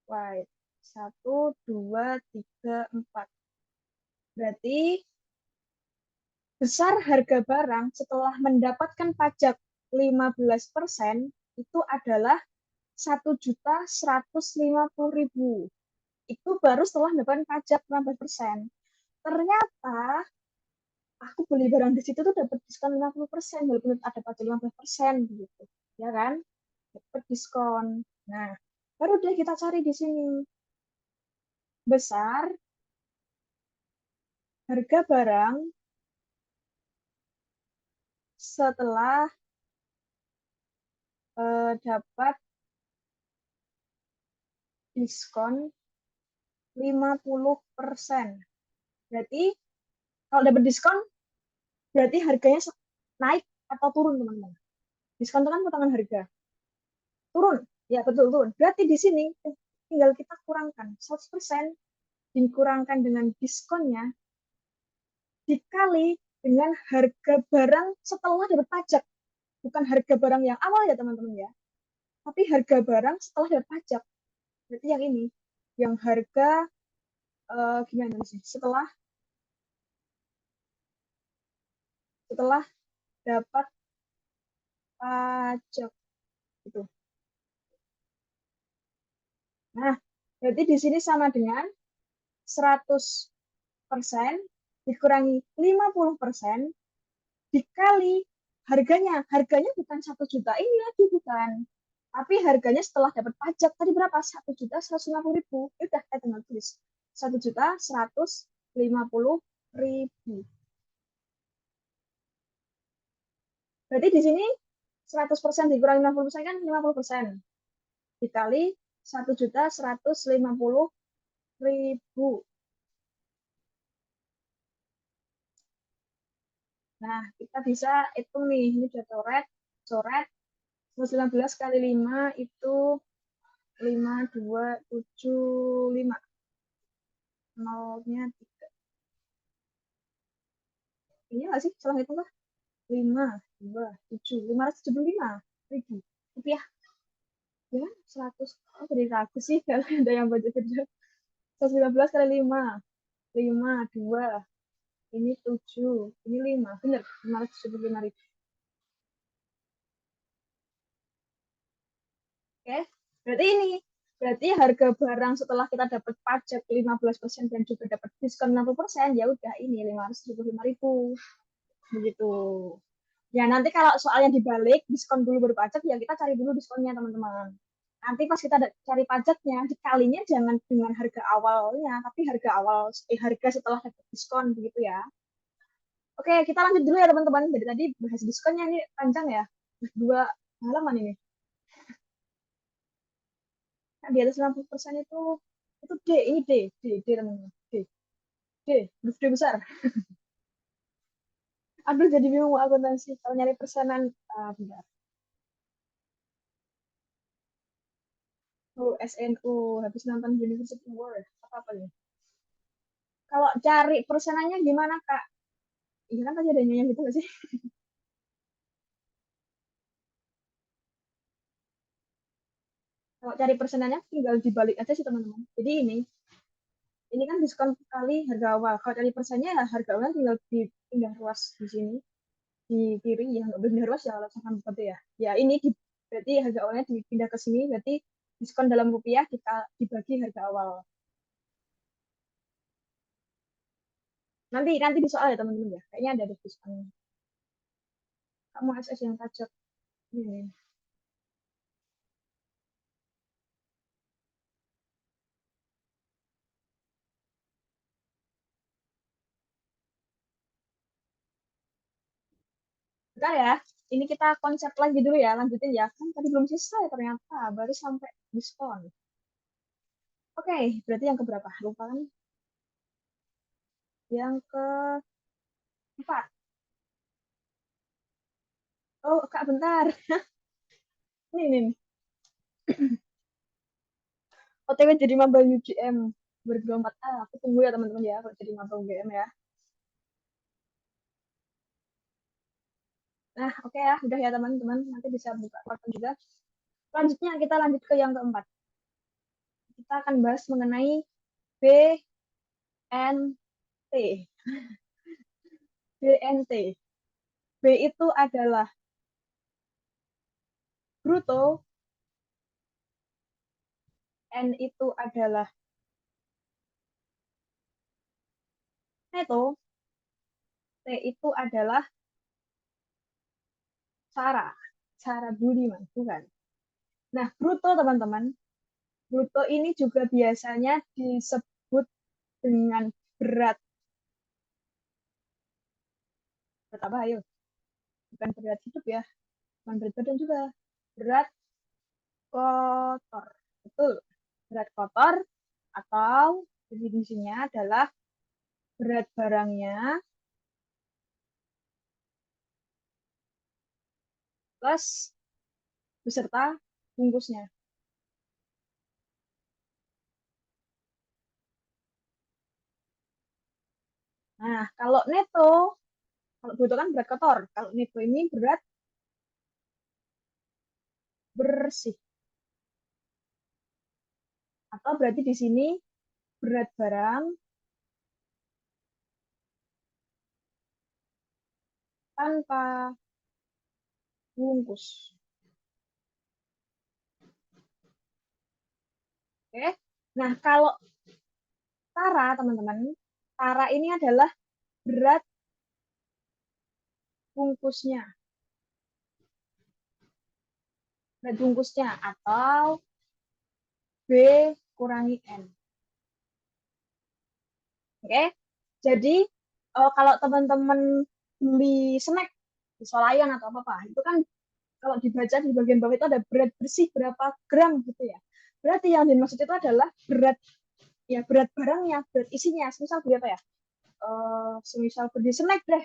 wait, 1, 2, 3, 4. Berarti besar harga barang setelah mendapatkan pajak 15% itu adalah 1.150.000. Itu baru setelah mendapatkan pajak 15%. Ternyata aku beli barang di situ tuh dapat diskon 50%, walaupun ada pajak 15% gitu. Ya kan? Dapat diskon. Nah, baru deh kita cari di sini. Besar harga barang setelah dapat diskon 50%. Berarti kalau dapat diskon, berarti harganya naik atau turun, teman-teman. Diskon itu kan potongan harga. Turun. Ya, betul, turun. Berarti di sini tinggal kita kurangkan 100%, dikurangkan dengan diskonnya, dikali dengan harga barang setelah dapat pajak. Bukan harga barang yang awal ya, teman-teman ya. Tapi harga barang setelah dapat pajak. Berarti yang ini. Yang harga, gimana sih? Setelah dapat pajak itu. Nah, berarti di sini sama dengan 100% dikurangi 50% dikali harganya. Harganya bukan 1 juta ini lagi, bukan. Tapi harganya setelah dapat pajak tadi berapa? 1.150.000. Udah, tinggal tulis. 1.150.000. Berarti di sini 100% dikurangi 50% kan 50%. Dikali 1.150.000. Nah, kita bisa hitung nih. Ini udah coret. Coret. 19 kali 5 itu 5, 2, 7, 5. Nolnya 3. Ini nggak sih? Salah hitung kah? 5, 2, 7, 575.000 rupiah. Ya, 100. Oh, jadi ragu sih kalau ada yang baca kerja. 119 kali 5. 5, 2. Ini 7. Ini 5. Bener, 575.000. Oke, berarti ini. Berarti harga barang setelah kita dapat pajak 15% dan juga dapat diskon 60%, ya udah ini 575.000. Begitu. Ya, nanti kalau soalnya dibalik, diskon dulu baru pajak, ya kita cari dulu diskonnya, teman-teman. Nanti pas kita cari pajaknya, dikalinya jangan dengan harga awalnya, tapi harga setelah dapat diskon, begitu ya. Oke, kita lanjut dulu ya, teman-teman. Jadi tadi bahas diskonnya ini panjang ya. 2 halaman ini. Nah, di atas 60% itu D, ini D, teman-teman. D, huruf D besar. Aduh, jadi bingung akuntansi. Kalau nyari persenan, bentar. Oh, SNU, habis nonton University War. Apa-apa nih? Kalau cari persenannya gimana, Kak? Iya kan tadi ada nyanyi gitu nggak sih? Kalau cari persenannya tinggal dibalik aja sih, teman-teman. Jadi ini kan diskon kali harga awal. Kalau cari persennya ya harga awal tinggal dipindah ruas di sini. Di kiri ya, nggak boleh pindah ruas ya kalau misalkan seperti ya. Ya ini berarti harga awalnya dipindah ke sini, berarti diskon dalam rupiah dibagi harga awal. Nanti di soal ya, teman-teman ya. Kayaknya ada diskon. Kamu SS yang pajak. Ini. Bentar ya. Ini kita konsep lagi dulu ya, lanjutin ya. Kan tadi belum selesai ternyata, baru sampai diskon. Oke, berarti yang keberapa? Lupa kan? Yang keempat. Oh, Kak, bentar. Nih. OTW jadi maba UGM 2024. Aku tunggu ya, teman-teman ya, kalau jadi maba UGM ya. Nah, oke ya. Udah ya, teman-teman. Nanti bisa buka konten juga. Selanjutnya, kita lanjut ke yang keempat. Kita akan bahas mengenai BNT. BNT. B itu adalah bruto, N itu adalah neto, T itu adalah cara. Cara Budiman, bukan. Nah, bruto, teman-teman. Bruto ini juga biasanya disebut dengan berat. Berat apa, ayo? bukan berat hidup ya, bukan berat badan juga, berat kotor. Betul, berat kotor atau definisinya adalah berat barangnya plus beserta bungkusnya. Nah, kalau neto, kalau bruto kan berat kotor. Kalau neto ini berat bersih. Atau berarti di sini berat barang tanpa bungkus. Oke. Nah, kalau tara, teman-teman, tara ini adalah berat bungkusnya. Berat bungkusnya atau B kurangi N. Oke. Jadi, kalau teman-teman beli snack di Swalayan atau apa-apa, itu kan kalau dibaca di bagian bawah itu ada berat bersih berapa gram gitu ya. Berarti yang dimaksud itu adalah berat, ya berat barangnya, berat isinya. Misal beli apa ya? Semisal beli snack deh,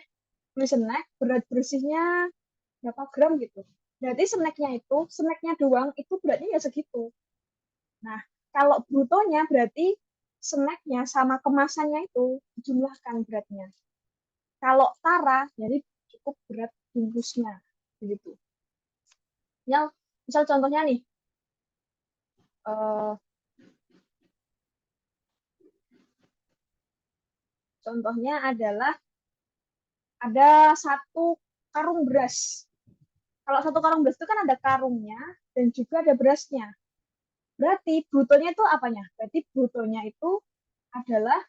beli snack berat bersihnya berapa gram gitu. Berarti snacknya doang itu beratnya ya segitu. Nah, kalau brutonya berarti snacknya sama kemasannya itu dijumlahkan beratnya. Kalau tara, jadi cukup berat bungkusnya begitu. Ya, misal contohnya nih, eh, contohnya adalah ada satu karung beras. Kalau satu karung beras itu kan ada karungnya dan juga ada berasnya. Berarti brutonya itu apanya? Berarti brutonya itu adalah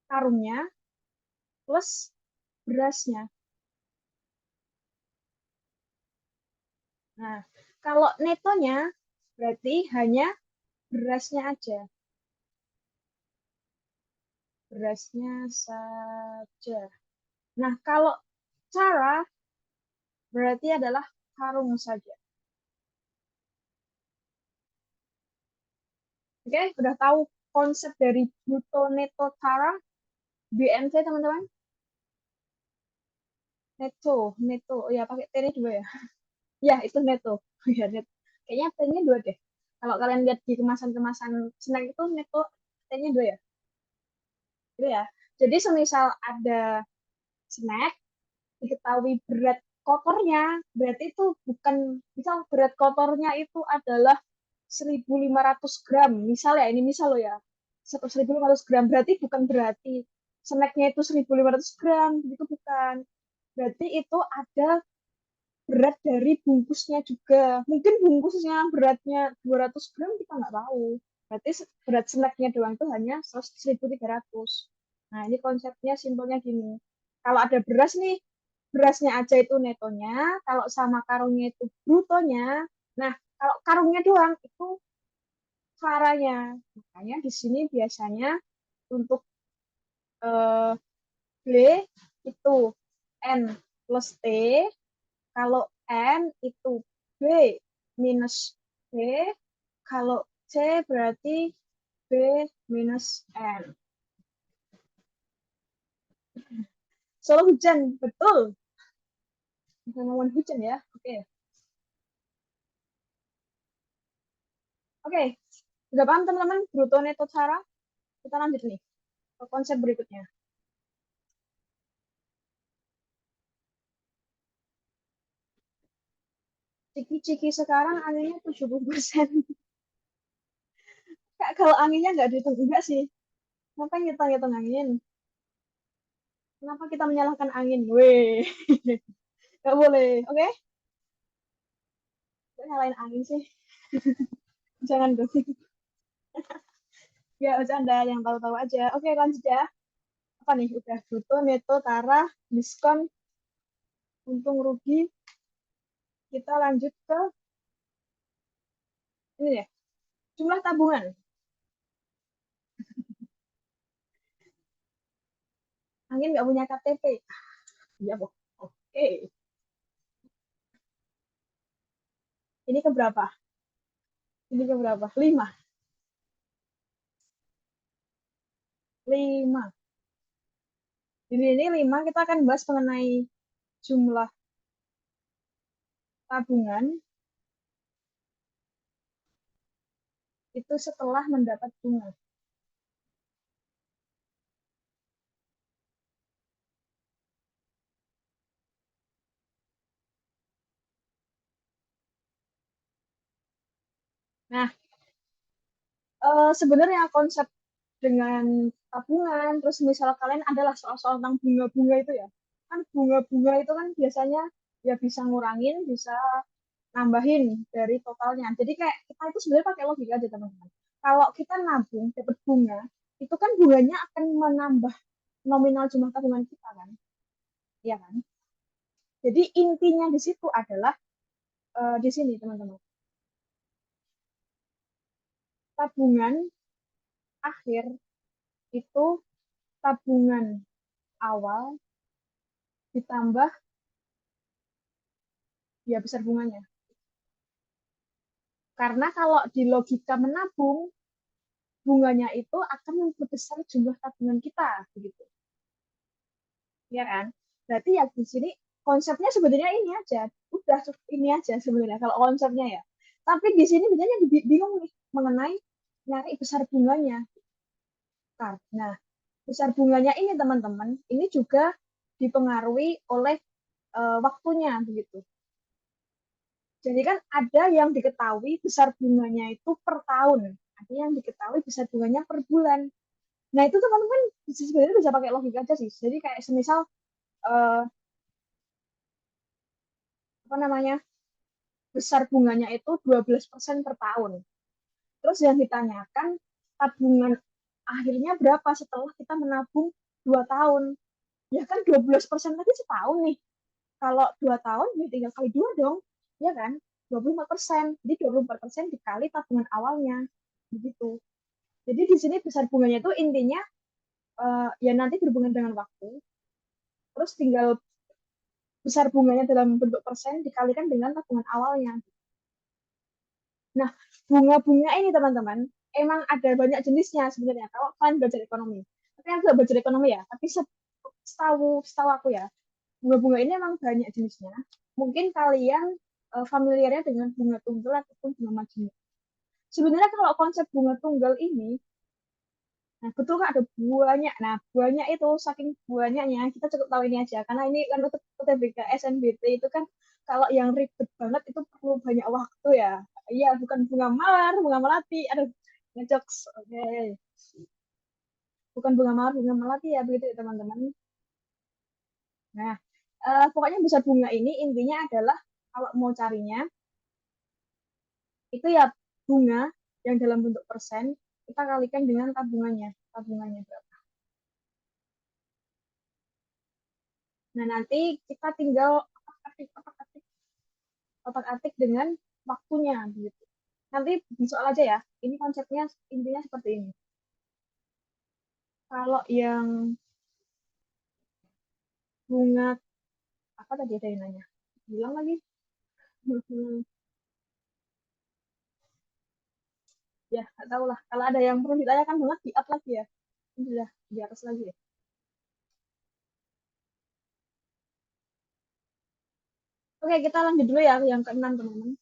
karungnya plus berasnya. Nah, kalau netonya berarti hanya berasnya aja. Berasnya saja. Nah, kalau cara berarti adalah karung saja. Oke, udah tahu konsep dari bruto, neto, cara, BNC teman-teman? Neto, neto. Oh ya, pakai T-nya dua ya. Ya, itu neto. Oh ya, neto. Kayaknya T-nya dua deh. Kalau kalian lihat di kemasan-kemasan snack itu neto T-nya dua ya. Gitu ya. Jadi semisal ada snack diketahui berat kotornya, berarti itu bukan, misal berat kotornya itu adalah 1.500 gram. Misal ya, ini misal lo ya. 1.500 gram berarti bukan berarti snacknya itu 1.500 gram, itu bukan. Berarti itu ada berat dari bungkusnya juga. Mungkin bungkusnya beratnya 200 gram kita nggak tahu. Berarti berat snacknya doang itu hanya 1.300. Nah, ini konsepnya simpelnya gini. Kalau ada beras nih, berasnya aja itu netonya, kalau sama karungnya itu brutonya. Nah, kalau karungnya doang itu caranya. Makanya di sini biasanya untuk eh, B itu N plus T, kalau N itu B minus B, kalau C berarti B minus N. Solo hujan, betul. Ngomong hujan ya. Oke. Oke. Udah paham teman-teman? Bruto neto cara. Kita lanjut nih ke konsep berikutnya. Ciki-ciki sekarang anginnya 70%. Kak, kalau anginnya nggak dihitung enggak sih. Kenapa ngitung-ngitung angin? Kenapa kita menyalahkan angin? Weh, nggak boleh. Oke? Kok nyalain angin sih? Jangan dong. Ya, bercanda. Yang tahu-tahu aja. Oke, lanjut ya. Apa nih? Udah bruto, neto, tara, diskon, untung rugi. Kita lanjut ke ini ya. Jumlah tabungan. Angin nggak punya KTP. Iya, Bu. Oke. Ini keberapa? Ini keberapa? Lima. Lima. Ini lima, kita akan bahas mengenai jumlah tabungan itu setelah mendapat bunga. Nah, sebenarnya konsep dengan tabungan, terus misal kalian adalah soal-soal tentang bunga-bunga itu ya. Kan bunga-bunga itu kan biasanya ya bisa ngurangin, bisa nambahin dari totalnya. Jadi kayak kita itu sebenarnya pakai logika aja teman-teman. Kalau kita nabung dapat bunga, itu kan bunganya akan menambah nominal jumlah tabungan kita kan, ya kan? Jadi intinya di situ adalah di sini teman-teman. Tabungan akhir itu tabungan awal ditambah ya besar bunganya. Karena kalau di logika menabung, bunganya itu akan memperbesar jumlah tabungan kita, begitu. Ya kan? Berarti ya di sini konsepnya sebenarnya ini aja. Udah cukup ini aja sebenarnya kalau konsepnya ya. Tapi di sini sebenarnya bingung nih mengenai nyari besar bunganya. Karena besar bunganya ini teman-teman, ini juga dipengaruhi oleh waktunya begitu. Jadi kan ada yang diketahui besar bunganya itu per tahun, ada yang diketahui besar bunganya per bulan. Nah itu teman-teman sebenarnya bisa pakai logika aja sih. Jadi kayak semisal eh, apa namanya besar bunganya itu 12% per tahun. Terus yang ditanyakan tabungan akhirnya berapa setelah kita menabung 2 tahun? Ya kan 12% tadi setahun nih. Kalau 2 tahun ya tinggal kali dua dong, ya kan? 24%. Jadi 24% dikali tabungan awalnya. Begitu. Jadi di sini besar bunganya itu intinya ya nanti berhubungan dengan waktu. Terus tinggal besar bunganya dalam bentuk persen dikalikan dengan tabungan awalnya. Nah, bunga-bunga ini teman-teman, emang ada banyak jenisnya sebenarnya kalau kalian belajar ekonomi. Tapi yang nggak belajar ekonomi ya, tapi setahu aku ya, bunga-bunga ini emang banyak jenisnya. Mungkin kalian familiarnya dengan bunga tunggal ataupun bunga majemuk. Sebenarnya kalau konsep bunga tunggal ini, nah betul kan ada buahnya. Nah, buahnya itu saking banyaknya kita cukup tahu ini aja. Karena ini kan untuk UTBK SNBT itu kan kalau yang ribet banget itu perlu banyak waktu ya. Iya, bukan bunga mawar, bunga melati. Aduh, ngejokes. Oke. Bukan bunga mawar, bunga melati ya begitu ya teman-teman. Nah, pokoknya besar bunga ini intinya adalah kalau mau carinya itu ya bunga yang dalam bentuk persen kita kalikan dengan tabungannya. Tabungannya berapa? Nah, nanti kita tinggal otak-atik dengan waktunya gitu. Nanti di soal aja ya. Ini konsepnya intinya seperti ini. Kalau yang bunga apa tadi ada yang nanya? Bilang lagi. Ya, nggak tahu lah. Kalau ada yang perlu ditanyakan banget di up lagi ya. Ini sudah di atas lagi ya. Oke, kita lanjut dulu ya yang keenam teman-teman.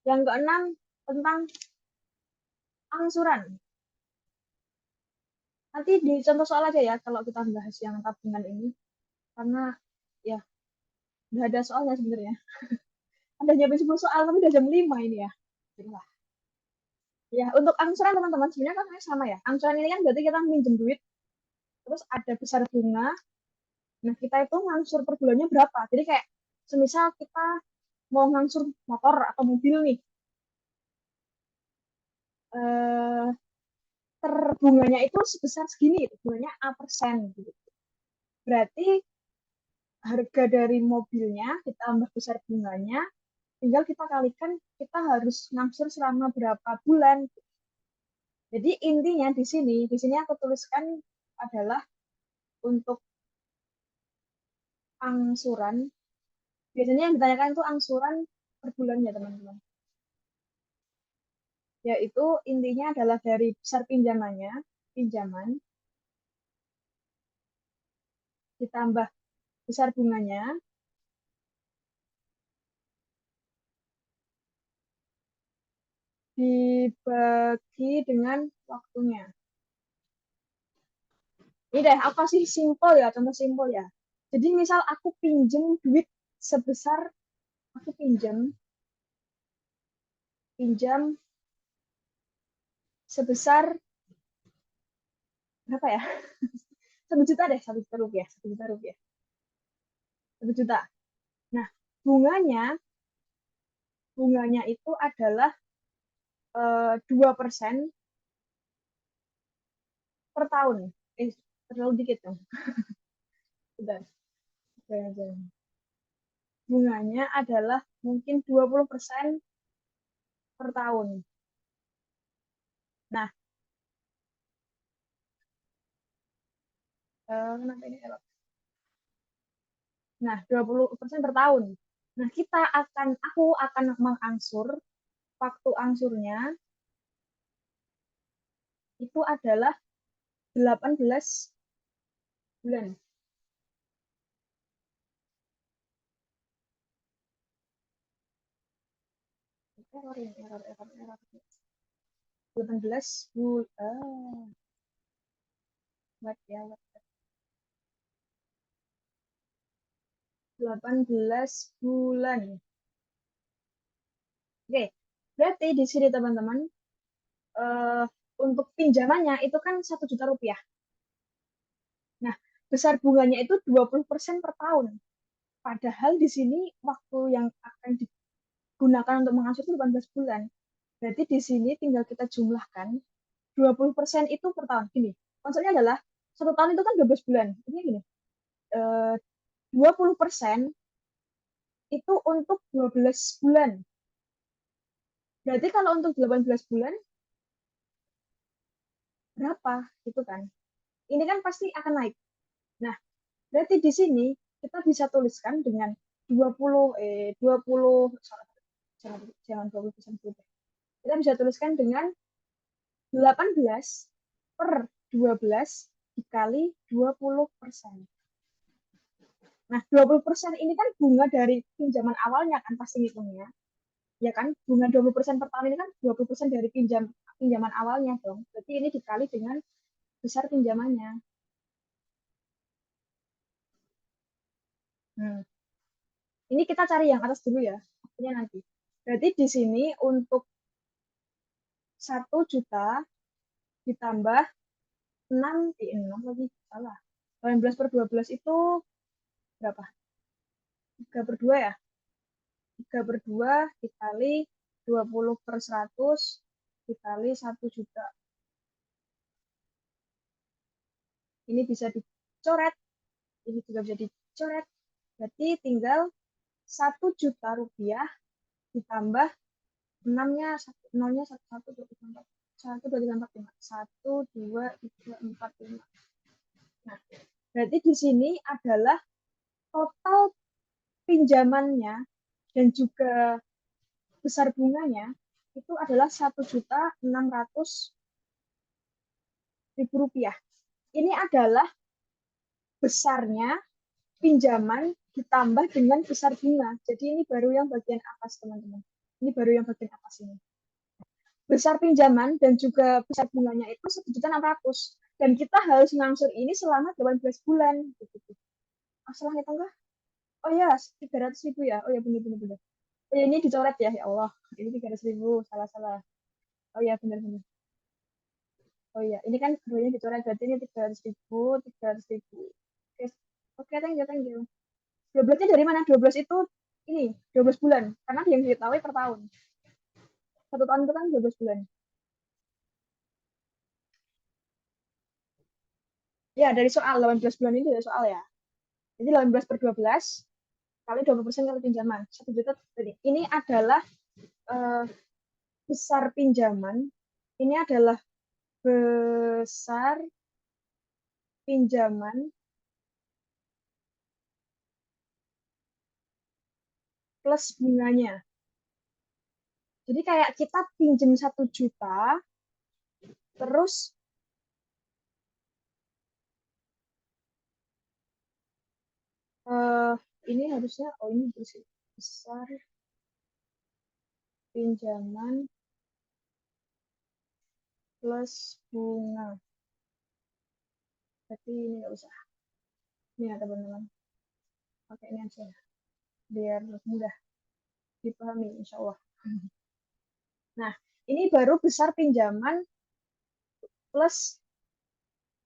Yang keenam tentang angsuran. Nanti di contoh soal aja ya kalau kita bahas yang tabungan ini. Karena ya udah ada soalnya sebenarnya. Ada nyiapin 10 soal tapi udah jam 5 ini ya. Itulah. Ya, untuk angsuran teman-teman sebenarnya kan sama ya. Angsuran ini kan berarti kita minjem duit, terus ada besar bunga. Nah, kita itu ngangsur per bulannya berapa. Jadi kayak semisal kita mau ngangsur motor atau mobil nih, eh, terbunganya itu sebesar segini, gitu. Bunganya A persen gitu. Berarti harga dari mobilnya ditambah besar bunganya, tinggal kita kalikan kita harus ngangsur selama berapa bulan. Jadi intinya di sini aku tuliskan adalah untuk angsuran, biasanya yang ditanyakan itu angsuran per bulan ya teman-teman. Yaitu intinya adalah dari besar pinjamannya, pinjaman, ditambah besar bunganya, dibagi dengan waktunya. Ini deh, aku kasih simpel ya, contoh simpel ya. Jadi misal aku pinjem duit sebesar, aku pinjam sebesar berapa ya? 1 juta deh, 1 juta rupiah, 1 juta rupiah, 1 juta. Nah, bunganya, bunganya itu adalah 2% per tahun. Terlalu dikit dong. Udah, bunganya adalah mungkin 20% per tahun. Nah, kenapa ini error? Nah, 20% per tahun. Nah, aku akan mengangsur, waktu angsurnya itu adalah 18 bulan. Error ini, error. 18 bulan. What ya, what? 18 bulan. Oke, berarti di sini teman-teman, eh, untuk pinjamannya itu kan 1 juta rupiah. Nah, besar bunganya itu 20% per tahun. Padahal di sini waktu yang akan digunakan untuk mengangsur itu 18 bulan. Berarti di sini tinggal kita jumlahkan 20% itu per tahun. Gini, konsepnya adalah 1 tahun itu kan 12 bulan. Ini gini, 20% itu untuk 12 bulan. Berarti kalau untuk 18 bulan, berapa? Gitu kan. Ini kan pasti akan naik. Nah, berarti di sini kita bisa tuliskan dengan 20, jangan 20% dulu. Kita bisa tuliskan dengan 18 per 12 dikali 20%. Nah, 20% ini kan bunga dari pinjaman awalnya kan pasti ngitungnya. Ya kan, bunga 20% per tahun ini kan 20% dari pinjaman awalnya dong. Berarti ini dikali dengan besar pinjamannya. Hmm. Ini kita cari yang atas dulu ya, artinya nanti. Berarti di sini untuk 1 juta ditambah 6, 6 lagi, salah. 18 per 12 itu berapa? 3 per 2 ya? 3 per 2 dikali 20 per 100 dikali 1 juta. Ini bisa dicoret, ini juga bisa dicoret. Berarti tinggal 1 juta rupiah ditambah 6-nya, 0-nya 1, 1, 2, 3, 4. 1, 2, 3, 4, 5. 1, 2, 3, 4, 5. Nah, berarti di sini adalah total pinjamannya dan juga besar bunganya itu adalah 1.600.000 rupiah. Ini adalah besarnya pinjaman ditambah dengan besar bunga. Jadi ini baru yang bagian atas, teman-teman. Ini baru yang bagian atas ini. Besar pinjaman dan juga besar bunganya itu 1.600.000. Dan kita harus ngangsur ini selama 18 bulan. Gitu. Salah ngitung kah? Oh ya, 300.000 ya. Oh ya, benar-benar. Oh ya, ini dicoret ya, ya Allah. Ini 300.000, salah-salah. Oh ya, benar-benar. Oh iya, ini kan keduanya dicoret, berarti ini 300.000, 300.000. Oke, oke, thank you, thank you. 12-nya dari mana? 12 itu ini, 12 bulan. Karena yang diketahui per tahun. 1 tahun itu kan 12 bulan. Ya, dari soal 18 bulan ini dari soal ya. Jadi 18 per 12 kali 20% kali pinjaman. 1 juta. Ini adalah uh, besar pinjaman. Ini adalah besar pinjaman plus bunganya. Jadi kayak kita pinjem 1 juta, terus eh, ini harusnya, oh ini besar pinjaman plus bunga. Berarti ini nggak usah. Ini ya teman-teman, pakai ini aja biar mudah dipahami insya Allah. Nah, ini baru besar pinjaman plus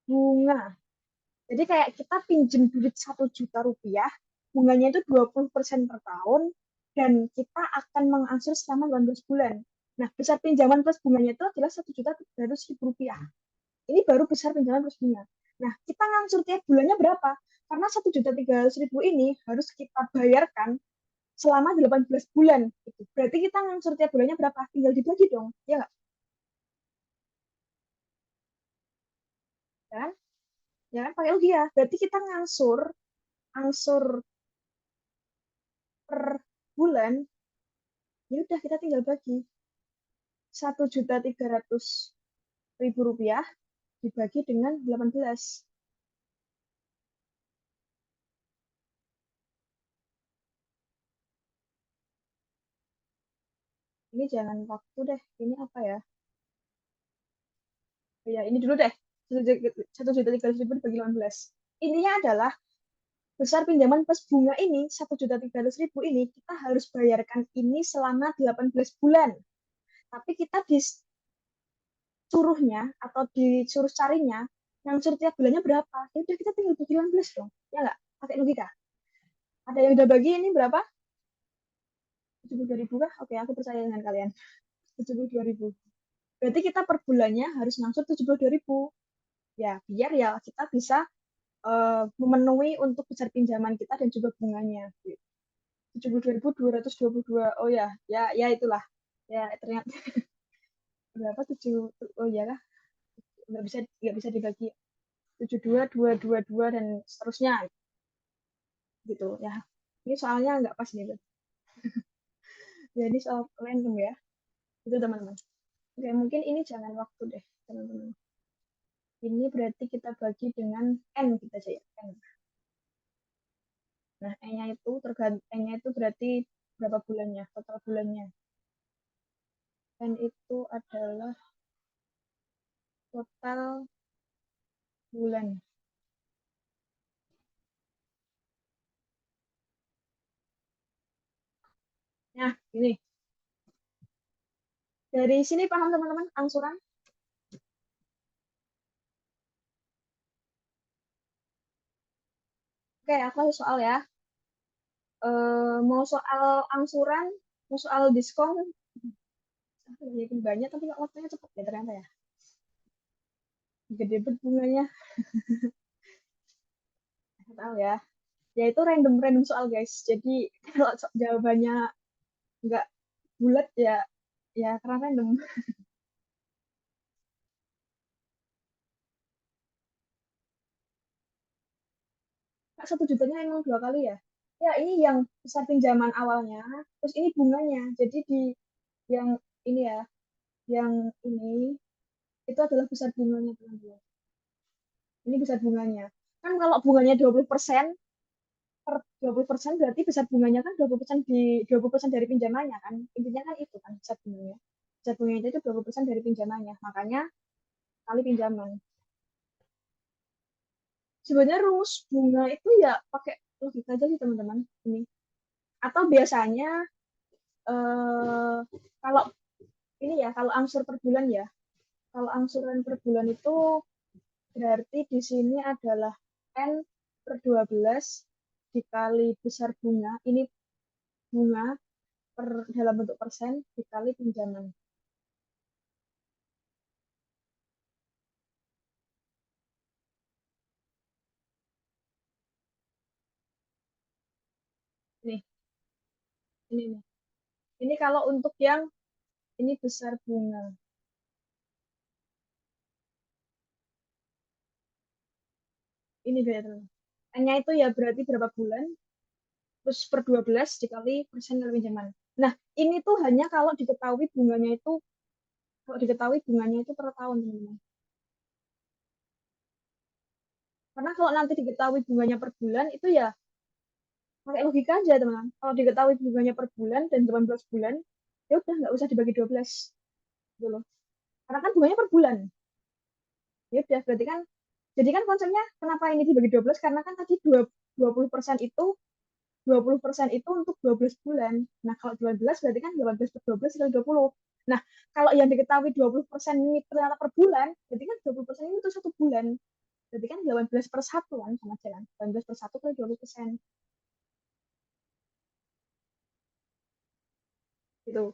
bunga. Jadi kayak kita pinjem duit 1 juta rupiah, bunganya itu 20% per tahun, dan kita akan mengangsur selama 18 bulan. Nah, besar pinjaman plus bunganya itu adalah 1.300.000 rupiah. Ini baru besar pinjaman plus bunga. Nah, kita ngangsur tiap bulannya berapa? Karena 1.300.000 ini harus kita bayarkan selama 18 bulan. Berarti kita ngangsur tiap bulannya berapa? Tinggal dibagi dong, ya nggak? Kan? Ya kan? Pakai logika. Berarti kita ngangsur, angsur per bulan, ya udah kita tinggal bagi 1.300.000 rupiah dibagi dengan 18. Ini jangan waktu deh. Ini apa ya? Ya ini dulu deh. 1.300.000 dibagi 18. Intinya adalah besar pinjaman plus bunga ini 1.300.000 ini kita harus bayarkan ini selama 18 bulan. Tapi kita disuruhnya atau disuruh carinya yang suruh tiap bulannya berapa? Ya udah kita tinggal bagi 18 dong. Ya nggak? Pakai logika. Ada yang udah bagi ini berapa? 72.000 kah? Oke, aku percaya dengan kalian. 72.000. Berarti kita per bulannya harus ngangsur 72.000. Ya, biar ya kita bisa memenuhi untuk besar pinjaman kita dan juga bunganya. 72.222. Oh ya, ya itulah. Ya, ternyata berapa 7, oh ya lah, nggak bisa dibagi 72.222 dan seterusnya gitu ya. Ini soalnya nggak pas nih. Jadi soal random ya. Itu teman-teman. Oke, mungkin ini jangan waktu deh, teman-teman. Ini berarti kita bagi dengan N kita aja ya. N. Nah, N-nya itu N-nya itu berarti berapa bulannya, total bulannya. N itu adalah total bulan. Nah, ini. Dari sini paham teman-teman angsuran? Oke, aku ada soal ya. Mau soal angsuran, mau soal diskon, yakin banyak tapi kok waktunya cepet ya ternyata ya. Gede banget bunganya, nggak tahu ya. Ya itu random-random soal guys. Jadi kalau jawabannya nggak bulat ya, ya karena random. Kak, 1 jutanya emang 2 kali ya? Ya ini yang besar pinjaman awalnya, terus ini bunganya. Jadi di yang ini ya, yang ini itu adalah besar bunganya teman-teman. Ini besar bunganya. Kan kalau bunganya 20% per 20% berarti besar bunganya kan 20% 20% dari pinjamannya kan. Intinya kan itu kan besar bunganya. Besar bunganya itu 20% dari pinjamannya. Makanya kali pinjaman. Sebenarnya rumus bunga itu ya pakai logika aja sih teman-teman. Ini. Atau biasanya eh, kalau ini ya, kalau angsur per bulan ya. Kalau angsuran per bulan itu berarti di sini adalah N per 12 dikali besar bunga. Ini bunga dalam bentuk persen dikali pinjaman. Nih, ini nih. Ini kalau untuk yang ini besar bunga. Ini beda. N-nya itu ya berarti berapa bulan, terus per 12 dikali persen nilai pinjaman. Nah, ini tuh hanya kalau diketahui bunganya itu, kalau diketahui bunganya itu per tahun, teman-teman. Karena kalau nanti diketahui bunganya per bulan, itu ya pakai logika aja, teman-teman. Kalau diketahui bunganya per bulan dan 18 bulan, ya udah nggak usah dibagi 12 gitu loh. Karena kan bunganya per bulan. Ya udah, berarti kan, jadi kan konsepnya kenapa ini dibagi 12? Karena kan tadi 20% itu 20% itu untuk 12 bulan. Nah, kalau 12 berarti kan 18 per 12 kali 20. Nah, kalau yang diketahui 20% ini ternyata per bulan, berarti kan 20% ini untuk satu bulan. Berarti kan 18 per 1 kan sama jalan. 18 per 1 kali 20%. Gitu.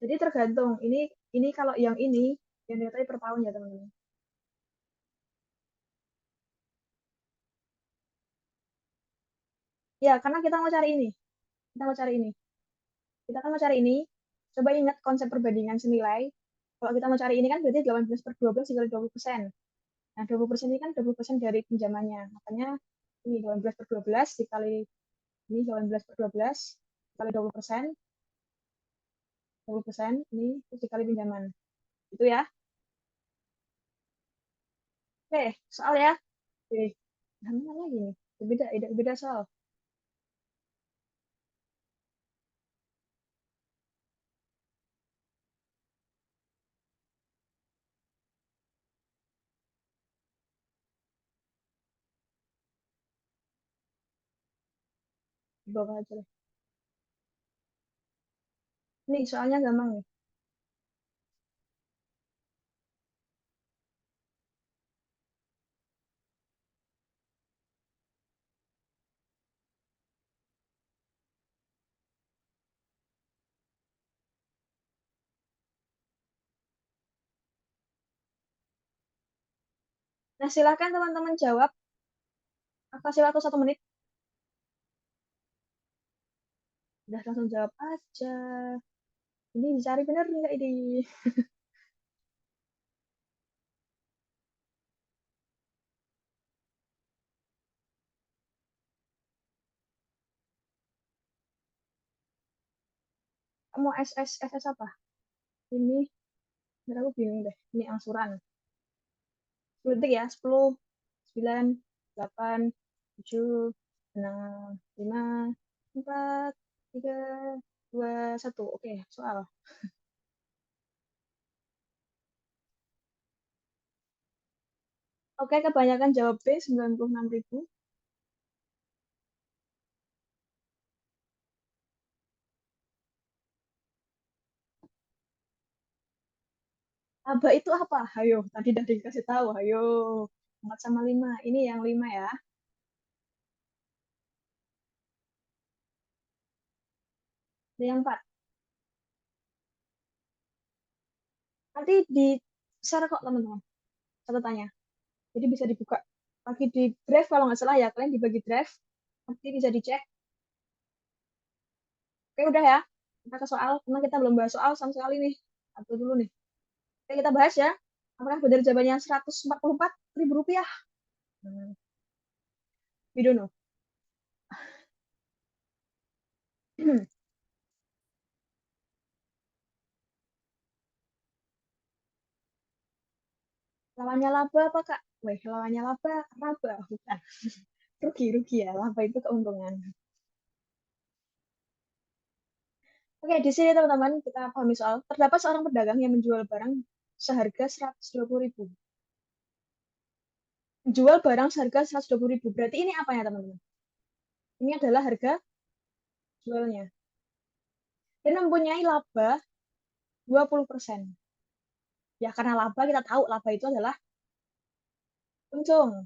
Jadi tergantung. Ini kalau yang ini, yang diketahui per tahun ya teman-teman. Ya, karena kita mau cari ini. Kita mau cari ini. Kita kan mau cari ini. Coba ingat konsep perbandingan senilai. Kalau kita mau cari ini kan berarti 18 per 12 dikali 20%. Nah, 20% ini kan 20% dari pinjamannya. Makanya ini 18 per 12 dikali ini 18 per 12 dikali 20%, 20% ini terus dikali pinjaman. Itu ya. Oke, soal ya. Oke. Nah, mana lagi nih? Beda, beda, beda soal. Di bawah aja deh. Nih, soalnya gampang nih. Nah, silakan teman-teman jawab. Kasih waktu 1 menit. Udah langsung jawab aja. Ini dicari bener nggak ini? Mau SS apa? Ini, bener aku bingung deh. Ini angsuran. 10 detik ya. 10, 9, 8, 7, 6, 5, 4, 3, 2, 1. Oke, soal. Oke, kebanyakan jawab B, 96.000. Aba itu apa? Ayo, tadi udah dikasih tahu. Ayo, 4 sama 5. Ini yang 5 ya. Ini yang 4. Nanti di share kok, teman-teman. Catatannya. Jadi bisa dibuka. Lagi di drive kalau nggak salah ya. Kalian dibagi drive. Nanti bisa dicek. Oke, udah ya. Kita ke soal. Karena kita belum bahas soal sama sekali nih. Satu dulu nih. Oke, kita bahas ya. Apakah benar jawabannya 144 ribu rupiah? Hmm, we don't know. Lawannya laba apa, Kak? Weh, lawannya laba, raba. Bukan. Rugi, rugi ya. Laba itu keuntungan. Oke, di sini teman-teman kita pahami soal. Terdapat seorang pedagang yang menjual barang seharga 120 ribu. Jual barang seharga 120 ribu. Berarti ini apa ya, teman-teman? Ini adalah harga jualnya. Dan mempunyai laba 20%. Ya, karena laba kita tahu laba itu adalah untung.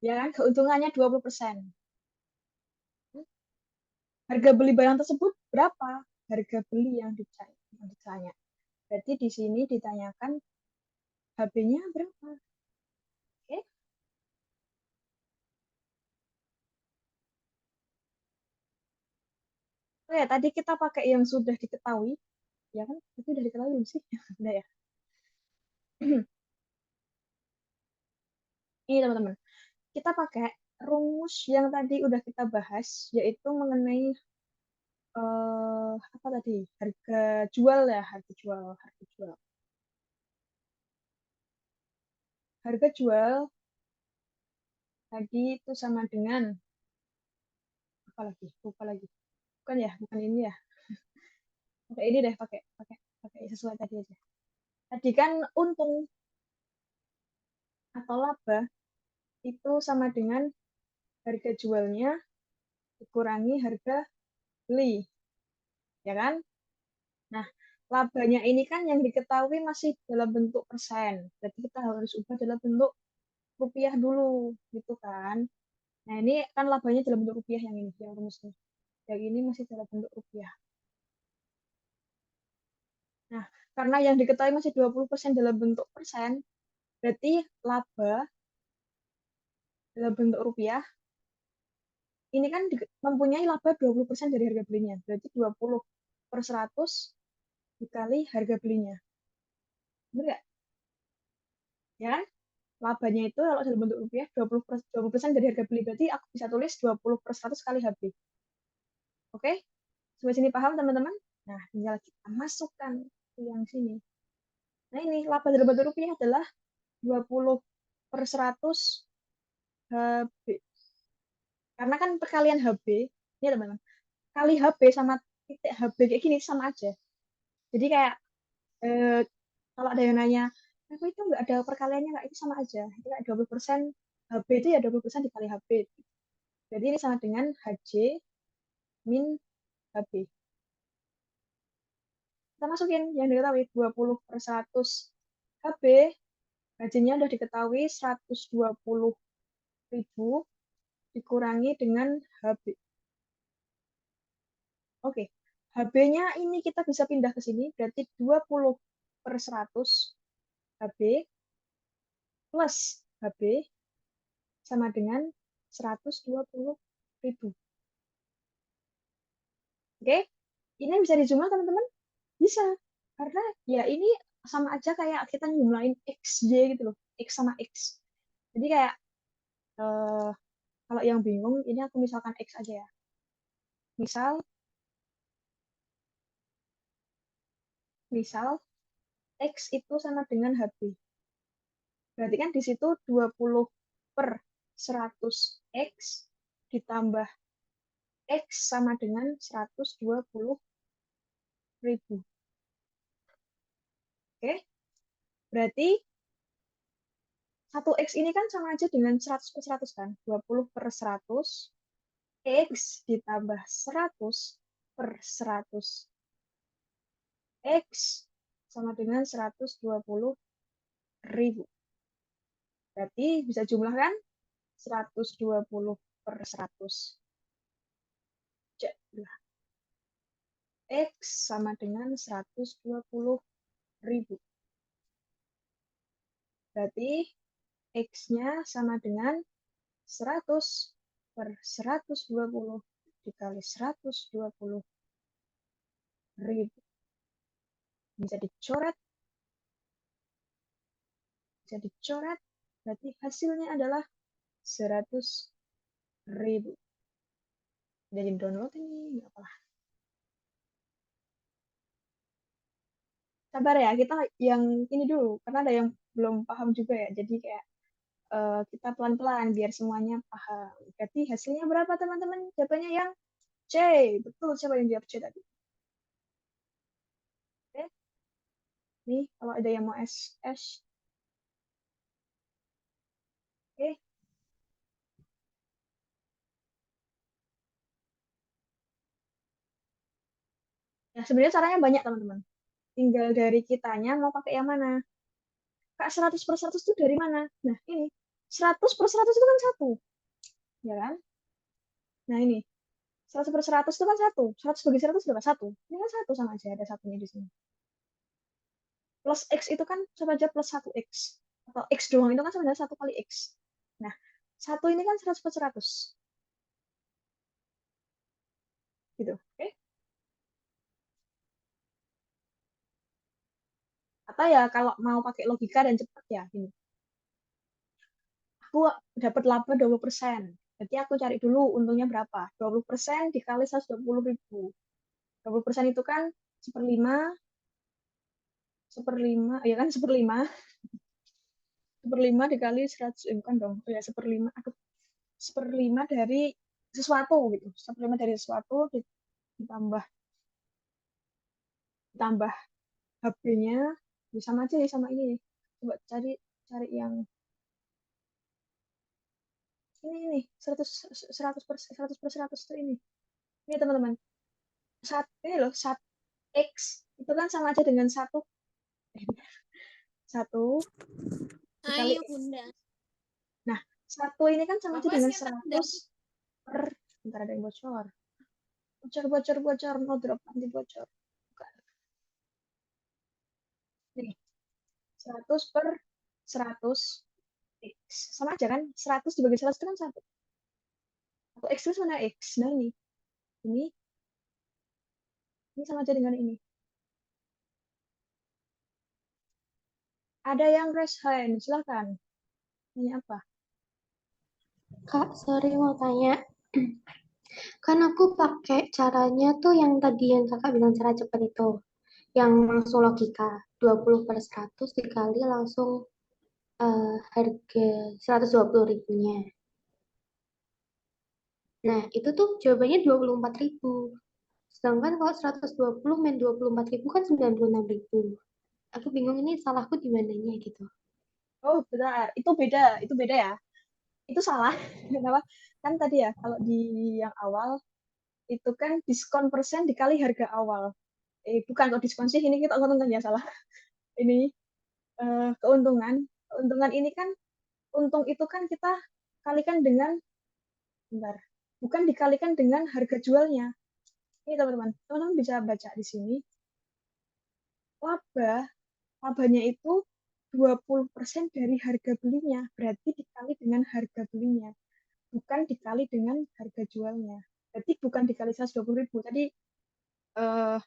Ya kan? Keuntungannya 20%. Harga beli barang tersebut berapa? Harga beli yang ditanya. Berarti di sini ditanyakan HB-nya berapa? Oke. Oke, tadi kita pakai yang sudah diketahui. Ya kan? Itu udah diketahui belum sih? Udah ya. Ini teman-teman. Kita pakai rumus yang tadi udah kita bahas, yaitu mengenai apa tadi? Harga jual ya, harga jual, harga jual. Harga jual tadi itu sama dengan apa lagi? Lupa lagi. Bukan ya, bukan ini ya. Pakai ini deh, pakai pakai pakai sesuai tadi aja. Tadi kan untung atau laba itu sama dengan harga jualnya dikurangi harga beli, ya kan? Nah, labanya ini kan yang diketahui masih dalam bentuk persen. Berarti kita harus ubah dalam bentuk rupiah dulu, gitu kan? Nah, ini kan labanya dalam bentuk rupiah yang ini, yang rumusnya. Yang ini masih dalam bentuk rupiah. Nah, karena yang diketahui masih 20% dalam bentuk persen, berarti laba dalam bentuk rupiah ini kan mempunyai laba 20% dari harga belinya. Berarti 20 per 100 dikali harga belinya. Benar nggak? Ya kan? Labanya itu kalau dalam bentuk rupiah 20% dari harga beli. Berarti aku bisa tulis 20 per 100 kali HB. Oke? Sampai sini paham teman-teman? Nah, tinggal kita masukkan ke yang sini. Nah ini, laba dalam bentuk rupiah adalah 20 per 100 HB. Karena kan perkalian HB, ini teman-teman, kali HB sama titik HB kayak gini sama aja. Jadi kayak eh, kalau ada yang nanya, aku itu nggak ada perkaliannya nggak, itu sama aja. Itu kayak 20% HB itu ya 20% dikali HB. Jadi ini sama dengan HJ min HB. Kita masukin yang diketahui 20 per 100 HB, HJ-nya udah diketahui 120.000 dikurangi dengan HB. Oke, HB-nya ini kita bisa pindah ke sini, berarti 20 per 100 HB plus HB sama dengan 120.000. Oke, ini bisa dijumlah teman-teman? Bisa, karena ya ini sama aja kayak kita jumlahin XY gitu loh, X sama X. Jadi kayak eh, kalau yang bingung, ini aku misalkan X aja ya. Misal, misal X itu sama dengan HB. Berarti kan di situ 20 per 100 X ditambah X sama dengan 120.000. Oke, berarti 1X ini kan sama aja dengan 100 per 100 kan? 20 per 100 X ditambah 100 per 100 X sama dengan 120.000. Berarti bisa jumlahkan 120 per 100. X sama dengan 120.000. Berarti X-nya sama dengan 100 per 120 dikali 120.000. Bisa dicoret, bisa dicoret. Berarti hasilnya adalah 100.000. Jadi download ini, apa? Sabar ya, kita yang ini dulu, karena ada yang belum paham juga ya. Jadi kayak kita pelan-pelan biar semuanya paham. Berarti hasilnya berapa teman-teman? Jawabannya yang C. Betul, siapa yang jawab C tadi? Oke, nih kalau ada yang mau S. Oke, nah sebenarnya caranya banyak teman-teman. Tinggal dari kitanya mau pakai yang mana. Kak 100 per 100 itu dari mana? Nah ini, 100 per 100 itu kan satu. Ya kan? Nah ini, 100 per 100 itu kan satu. 100 bagi 100 berapa? Satu. Ini kan satu sama aja, ada satunya di sini. Plus X itu kan sama aja plus 1X. Atau X doang itu kan sama aja 1 kali X. Nah, satu ini kan 100 per 100. Gitu. Oke? Atau ya kalau mau pakai logika dan cepat ya, gini. Aku dapat laba 20%. Berarti aku cari dulu untungnya berapa. 20% dikali 120.000. 20% itu kan seperlima, seperlima, ya kan seperlima, seperlima dikali 100, bukan dong, oh ya seperlima, aku seperlima dari sesuatu gitu, seperlima dari sesuatu ditambah ditambah HP-nya, sama aja ya sama ini. Coba cari cari yang ini nih, 100 100 per 100 tuh ini. Ini teman-teman, ini loh, satu X itu kan sama aja dengan satu dikali Ayo X. Bunda. Nah, satu ini kan sama aja Bapak dengan sih udah. 100 per, bentar ada yang bocor. Bocor, bocor, bocor, no drop, nanti bocor. Bukan. Nih, 100 per 100 X. Sama aja kan? 100 dibagi 100 itu kan 1. Atau X itu mana X? Nah ini, ini sama aja dengan ini. Ada yang raise hand, silahkan. Ini apa? Kak, sorry mau tanya. Kan aku pakai caranya tuh yang tadi yang kakak bilang cara cepet itu. Yang langsung logika. 20 per 100 dikali langsung harga 120.000-nya. Nah, itu tuh jawabannya 24.000. Sedangkan kalau 120 main 24.000 kan 96.000. Aku bingung ini salahku di mananya gitu. Oh, benar. Itu beda ya. Itu salah. Kenapa? Kan tadi ya, kalau di yang awal, itu kan diskon persen dikali harga awal. Bukan kok diskon sih, ini kita keuntungan ya, salah. Ini keuntungan. Keuntungan ini kan, untung itu kan kita kalikan dengan, bentar, bukan dikalikan dengan harga jualnya. Ini teman-teman, teman-teman bisa baca di sini, laba, labanya itu 20% dari harga belinya, berarti dikali dengan harga belinya, bukan dikali dengan harga jualnya. Berarti bukan dikali 120.000. Eh,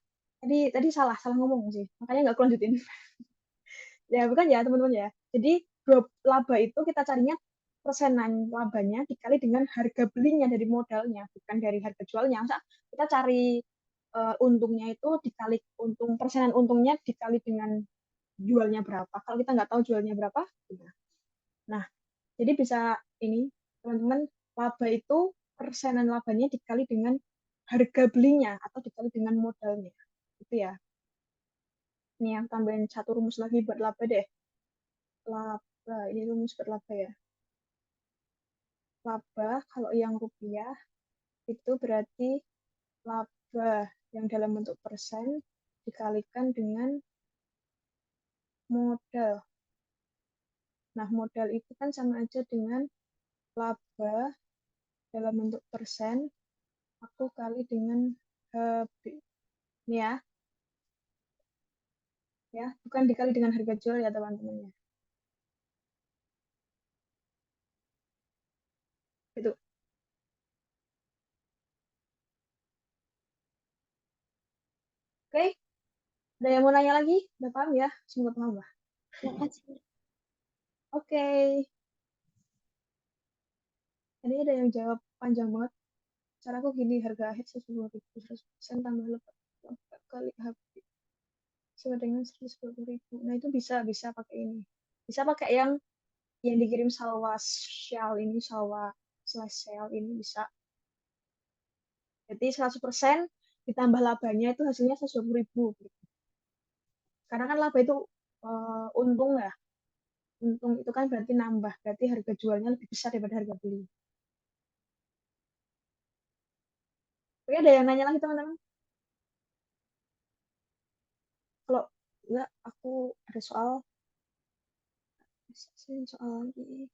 tadi salah, salah ngomong sih. Makanya nggak aku lanjutin. Ya, bukan ya, teman-teman ya. Jadi, laba itu kita carinya persenan labanya dikali dengan harga belinya dari modalnya, bukan dari harga jualnya. Masa kita cari untungnya itu dikali untung, persenan untungnya dikali dengan jualnya berapa. Kalau kita nggak tahu jualnya berapa, gimana? Nah, jadi bisa ini, teman-teman, laba itu persenan labanya dikali dengan harga belinya atau dikali dengan modalnya. Itu ya. Ini yang tambahin satu rumus lagi buat laba deh. Laba, ini rumus buat laba ya. Laba kalau yang rupiah itu berarti laba yang dalam bentuk persen dikalikan dengan modal. Nah, modal itu kan sama aja dengan laba dalam bentuk persen aku kali dengan HB. Ini ya, bukan dikali dengan harga jual ya teman-teman ya. Itu. Oke, ada yang mau nanya lagi? Udah paham ya? Semoga paham lah. Makasih. Oke, ini ada yang jawab panjang banget. Caraku gini, harga ahead 120.000, 100% tambah lepas kali HB sama dengan 120.000. Nah, itu bisa pakai ini. Bisa pakai yang dikirim salwa shell ini, salwa slash sale ini bisa. Jadi 100% ditambah labanya itu hasilnya 120.000. Karena kan laba itu untung ya. Untung itu kan berarti nambah. Berarti harga jualnya lebih besar daripada harga beli. Oke, ada yang nanya lagi teman-teman? Kalau enggak, aku ada soal. Soal lagi.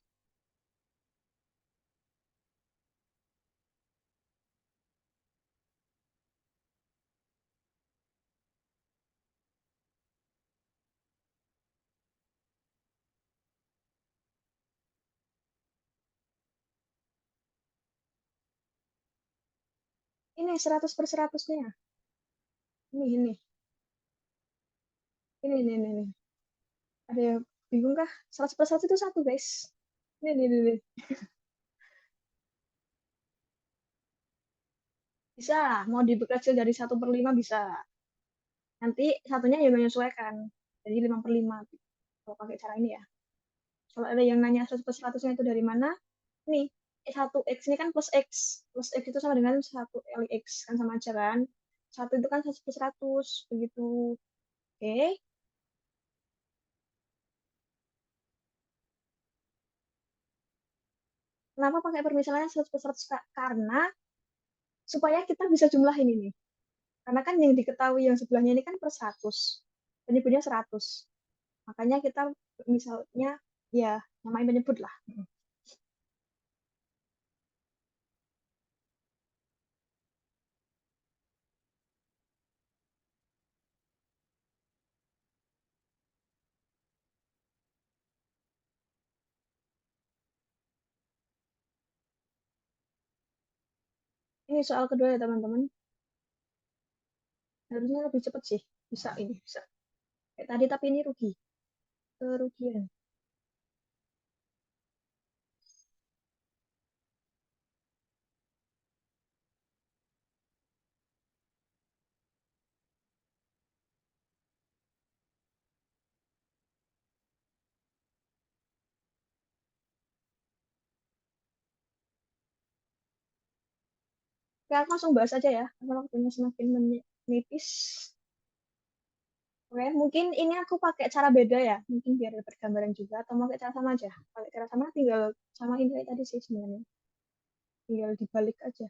Ini 100 per 100-nya. Ini. Ini. Ada yang bingung kah? 100 per 100 itu satu, guys. Ini. Bisa, mau diperkecil dari 1/5 bisa. Nanti satunya ya menyesuaikan. Jadi 5/5 kalau pakai cara ini ya. Kalau ada yang nanya 100/100-nya itu dari mana? Nih, 1x ini kan plus x. Plus x itu sama dengan 1 LX. Kan sama aja kan? Satu itu kan 1/100. Begitu. Oke. Kenapa pakai permisalannya 100/100? Karena supaya kita bisa jumlahin ini. Karena kan yang diketahui yang sebelahnya ini kan per 100. Penyebutnya 100. Makanya kita misalnya ya namain penyebut lah. Ini soal kedua ya teman-teman. Harusnya lebih cepat sih. Bisa ini, bisa. Kayak tadi tapi ini rugi. Kerugian. Oke, aku langsung bahas aja ya. Karena waktunya semakin menipis. Oke, mungkin ini aku pakai cara beda ya. Mungkin biar dapat gambaran juga. Atau mau pakai cara sama aja. Pakai cara sama tinggal sama ini kayak tadi sih sebenarnya. Tinggal dibalik aja.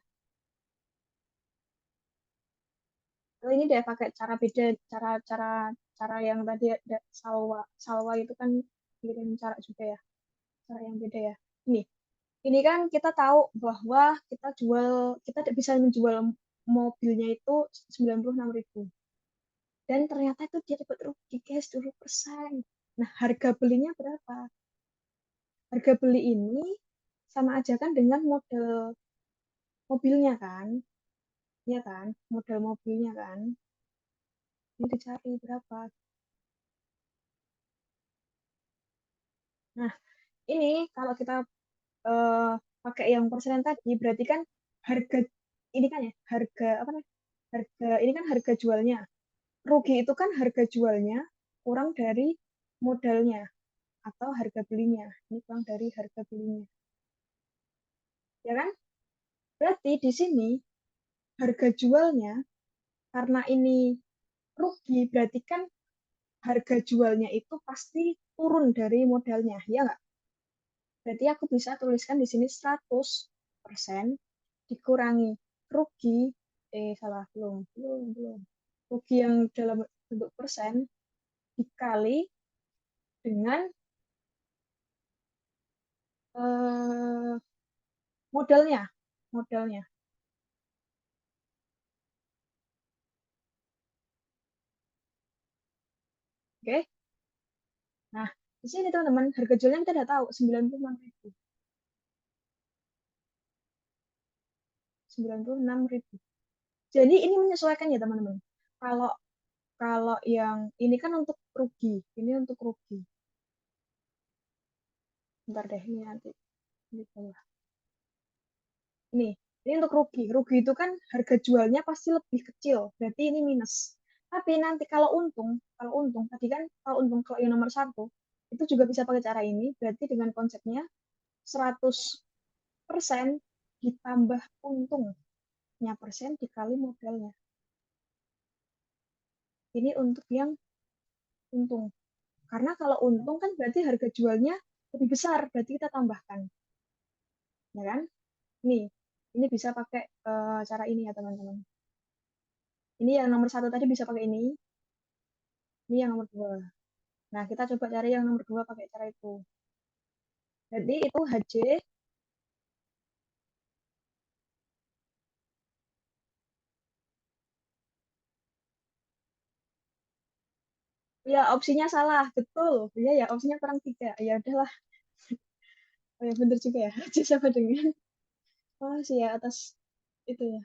Kalau ini deh pakai cara beda. Cara-cara cara yang tadi ada salwa. Salwa itu kan bikin cara juga ya. Cara yang beda ya. Ini kan kita tahu bahwa kita tidak bisa menjual mobilnya itu 96.000. Dan ternyata itu dia dapat rugi guys 20%. Nah, harga belinya berapa? Harga beli ini sama aja kan dengan model mobilnya kan? Iya kan? Model mobilnya kan? Ini dicari berapa? Nah, ini kalau kita eh, pakai yang persenan tadi berarti kan harga ini kan ya, harga apa nih? Harga ini kan harga jualnya. Rugi itu kan harga jualnya kurang dari modalnya atau harga belinya. Ini kurang dari harga belinya. Ya kan? Berarti di sini harga jualnya karena ini rugi berarti kan harga jualnya itu pasti turun dari modalnya. Ya nggak? Berarti aku bisa tuliskan di sini 100% dikurangi rugi salah belum. Rugi yang dalam bentuk persen dikali dengan eh, modalnya modalnya. Oke. Nah, di sini teman-teman, harga jualnya kita udah tahu 96.000. 96.000. Jadi ini menyesuaikan ya teman-teman. Kalau kalau yang ini kan untuk rugi, ini untuk rugi. Bentar deh, ini nanti di bawah. Ini untuk rugi. Rugi itu kan harga jualnya pasti lebih kecil, berarti ini minus. Tapi nanti kalau untung tadi kan kalau untung kalau yang nomor satu itu juga bisa pakai cara ini, berarti dengan konsepnya 100% ditambah untungnya persen dikali modalnya. Ini untuk yang untung. Karena kalau untung kan berarti harga jualnya lebih besar, berarti kita tambahkan. Ya kan? Nih, ini bisa pakai cara ini ya teman-teman. Ini yang nomor satu tadi bisa pakai ini yang nomor dua. Nah, kita coba cari yang nomor dua pakai cara itu. Jadi itu HJ, ya opsinya salah, betul. Ya ya opsinya kurang tiga. Ya udahlah, oh, ya bener juga ya. HJ sama dengan, oh sih ya atas itu ya,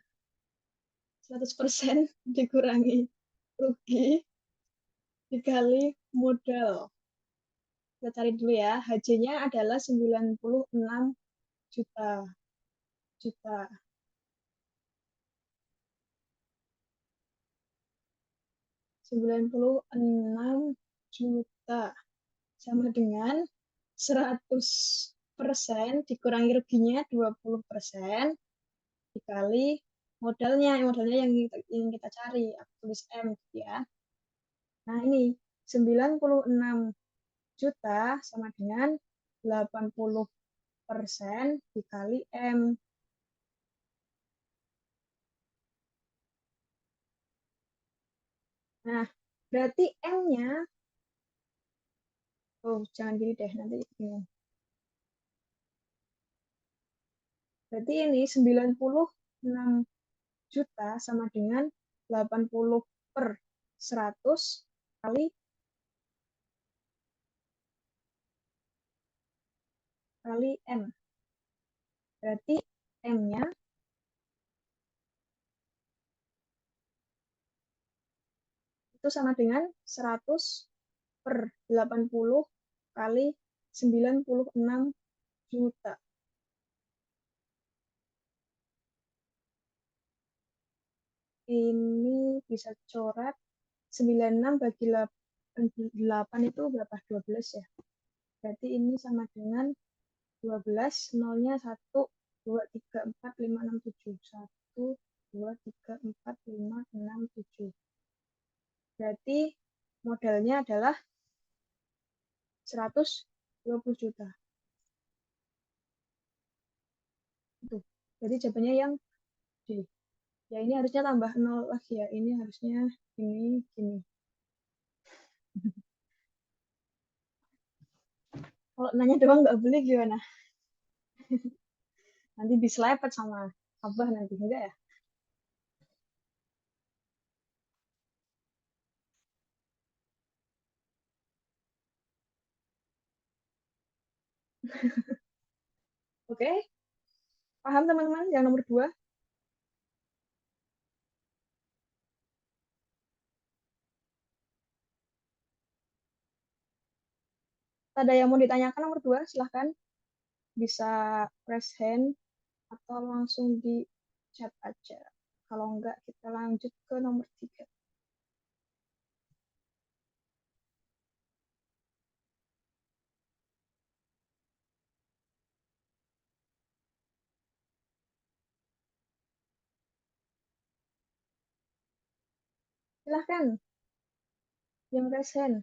100% dikurangi rugi dikali modal. Kita cari dulu ya. HJ-nya adalah 96 juta. Juta. 96 juta sama dengan 100% dikurangi ruginya 20% dikali modalnya yang kita cari. Aku tulis M gitu ya. Nah, ini 96 juta sama dengan 80% dikali M. Nah, berarti M-nya, oh jangan gini deh, nanti bingung. Berarti ini 96 juta sama dengan 80 per 100 kali M. Berarti M-nya itu sama dengan 100 per 80 kali 96 juta. Ini bisa coret 96 bagi 8 itu berapa? 12 ya. Berarti ini sama dengan 12, nolnya 1, 2, 3, 4, 5, 6, 7. 1, 2, 3, 4, 5, 6, 7. Berarti modalnya adalah 120 juta. Itu. Jadi jawabannya yang D. Ya ini harusnya tambah 0 lagi ya. Ini harusnya gini. Kalau nanya doang nggak beli gimana? Nanti diselepet sama abah nanti. Enggak ya? Oke, paham teman-teman yang nomor 2? Ada yang mau ditanyakan nomor 2? Silahkan. Bisa press hand atau langsung di chat aja. Kalau enggak, kita lanjut ke nomor 3. Silahkan, yang press hand.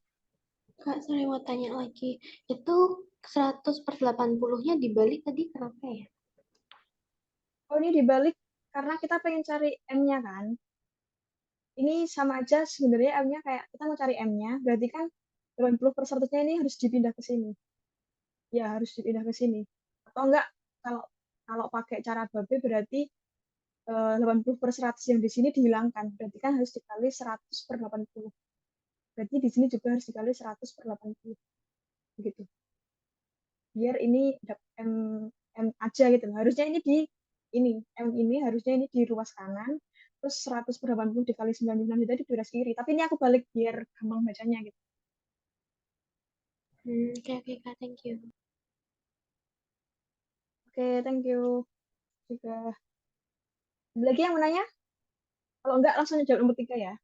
Kak, saya mau tanya lagi. Itu 100 per 80-nya dibalik tadi kenapa ya? Oh, ini dibalik karena kita pengen cari M-nya kan. Ini sama aja sebenarnya M-nya kayak kita mau cari M-nya, berarti kan 80% ini harus dipindah ke sini. Ya, harus dipindah ke sini. Atau enggak, kalau kalau pakai cara babe berarti 80 per 100 yang di sini dihilangkan. Berarti kan harus dikali 100 per 80. Berarti di sini juga harus dikali 100 per 80. Begitu. Biar ini M, M aja gitu. Harusnya ini M ini harusnya ini di ruas kanan, terus 100 per 80 dikali 96 itu di ruas kiri. Tapi ini aku balik biar gampang bacanya gitu. Oke, oke, Kak, thank you. Oke, thank you juga. Ada lagi yang mau nanya? Kalau enggak langsung jawab nomor 3 ya.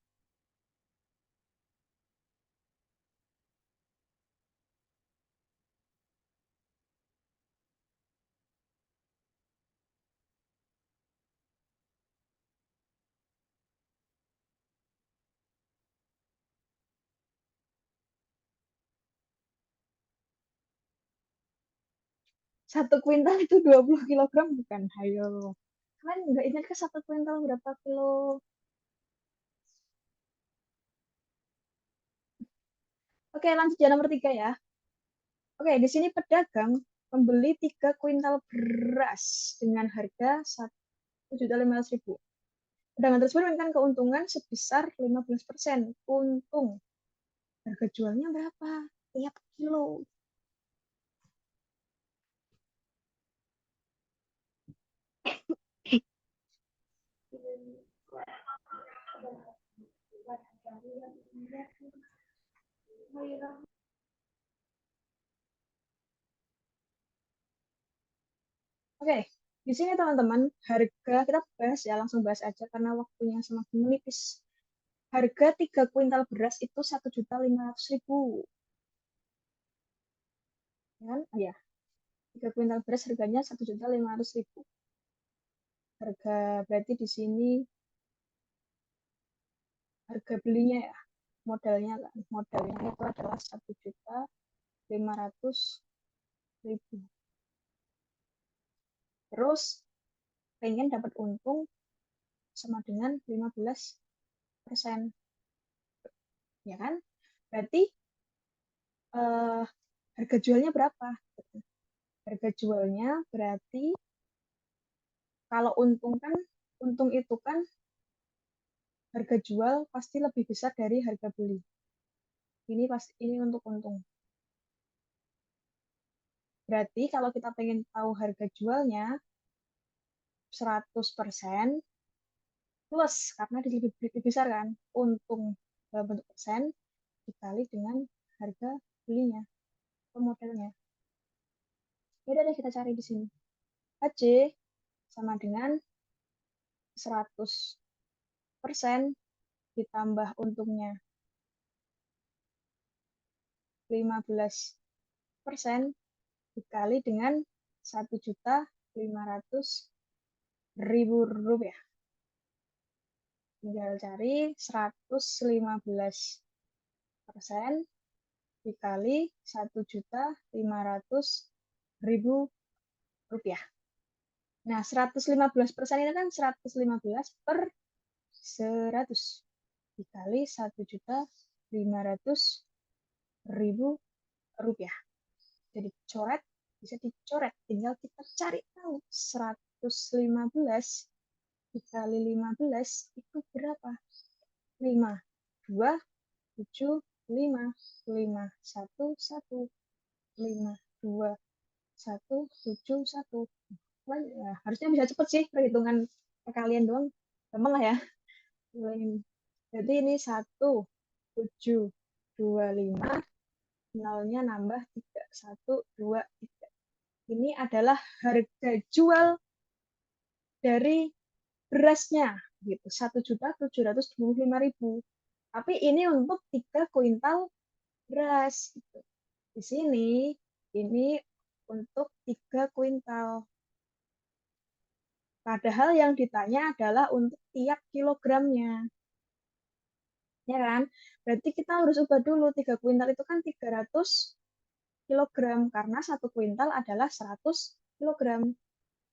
Satu kuintal itu 20 kilogram bukan? Hayo. Kalian nggak ingat ke satu kuintal berapa kilo? Oke, lanjut ya nomor 3 ya. Oke, di sini pedagang membeli 3 kuintal beras dengan harga 1.500.000. Pedagang tersebut menginginkan keuntungan sebesar 15%. Untung. Harga jualnya berapa? Tiap kilo. Oke, di sini teman-teman, harga kita bahas ya, langsung bahas aja karena waktunya semakin menipis. Harga 3 kuintal beras itu 1.500.000. Kan? Oh, ya, 3 kuintal beras harganya 1.500.000. Harga berarti di sini harga belinya ya, modalnya itu adalah 1.500.000. Terus pengen dapat untung sama dengan 15%, ya kan? Berarti eh, harga jualnya berapa? Harga jualnya berarti kalau untung itu kan harga jual pasti lebih besar dari harga beli. Ini untuk untung. Berarti kalau kita pengen tahu harga jualnya 100% plus karena lebih besar kan untung dalam bentuk persen dikali dengan harga belinya atau modalnya. Udah deh kita cari di sini. HJ sama dengan 100% ditambah untungnya 15% dikali dengan 1.500.000 rupiah. Tinggal cari 115% dikali 1.500.000 rupiah. Nah, 115% ini kan 115 per 100 dikali 1.500.000 rupiah. Jadi coret, bisa dicoret. Tinggal kita cari tahu 115 dikali 15 itu berapa? 5, 2, 7, 5, 5, 1, 1, 5, 2, 1, 7, 1. Nah, harusnya bisa cepet sih perhitungan kalian doang. Gampang lah ya. Jadi ini 1.725, nolnya nambah 3, 1, 2, 3. Ini adalah harga jual dari berasnya gitu, 1.725.000. Tapi ini untuk 3 kuintal beras gitu. Di sini ini untuk 3 kuintal. Padahal yang ditanya adalah untuk tiap kilogramnya. Ya kan? Berarti kita harus ubah dulu. 3 kuintal itu kan 300 kilogram. Karena 1 kuintal adalah 100 kilogram.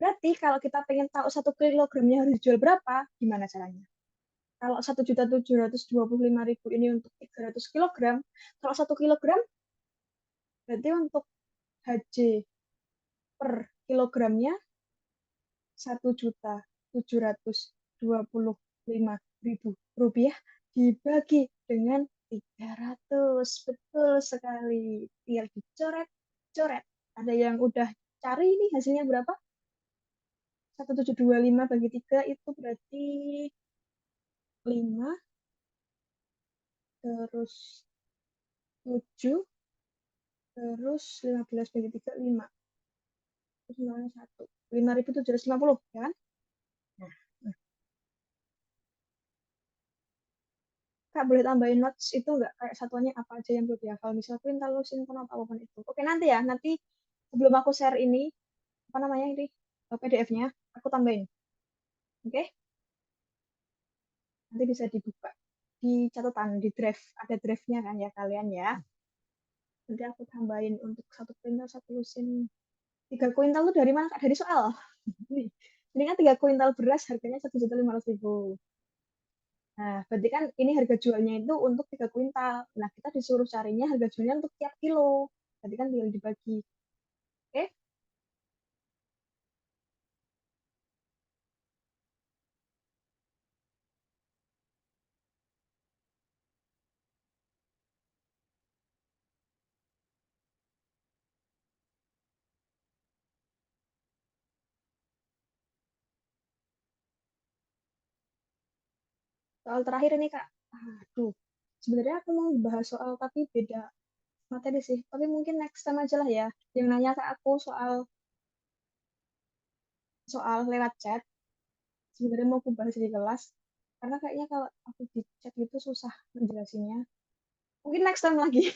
Berarti kalau kita pengen tahu 1 kilogramnya harus dijual berapa, gimana caranya? Kalau 1.725.000 ini untuk 300 kilogram, kalau 1 kilogram berarti untuk HJ per kilogramnya 1.725.000 dibagi dengan 300. Betul sekali. Tinggal dicoret, coret. Ada yang udah cari ini hasilnya berapa? 1.725 bagi 3 itu berarti 5, terus 7, terus 15 bagi 3, 5. Terus nolnya 1. 5.750, ya kan? Nah, Kak, boleh tambahin notes itu nggak? Kayak satuannya apa aja yang perlu dihafal? Misal kuintal, lusin, atau apapun itu. Oke, nanti ya. Nanti sebelum aku share ini, apa namanya ini, PDF-nya, aku tambahin. Oke? Nanti bisa dibuka. Di catatan, di drive. Ada drive-nya kan ya kalian ya. Nanti aku tambahin untuk 1 kuintal, 1 lusin. 3 kuintal tuh dari mana, Kak? Dari soal. Ini kan 3 kuintal beras harganya 1.500.000. Nah, berarti kan ini harga jualnya itu untuk 3 kuintal. Nah, kita disuruh carinya harga jualnya untuk tiap kilo. Berarti kan tinggal dibagi. Oke? Soal terakhir ini, Kak. Aduh, sebenarnya aku mau bahas soal tapi beda materi sih. Tapi mungkin next time aja lah ya. Yang nanya ke aku soal soal lewat chat. Sebenarnya mau aku bahas di kelas. Karena kayaknya kalau aku di chat gitu susah menjelasinnya. Mungkin next time lagi.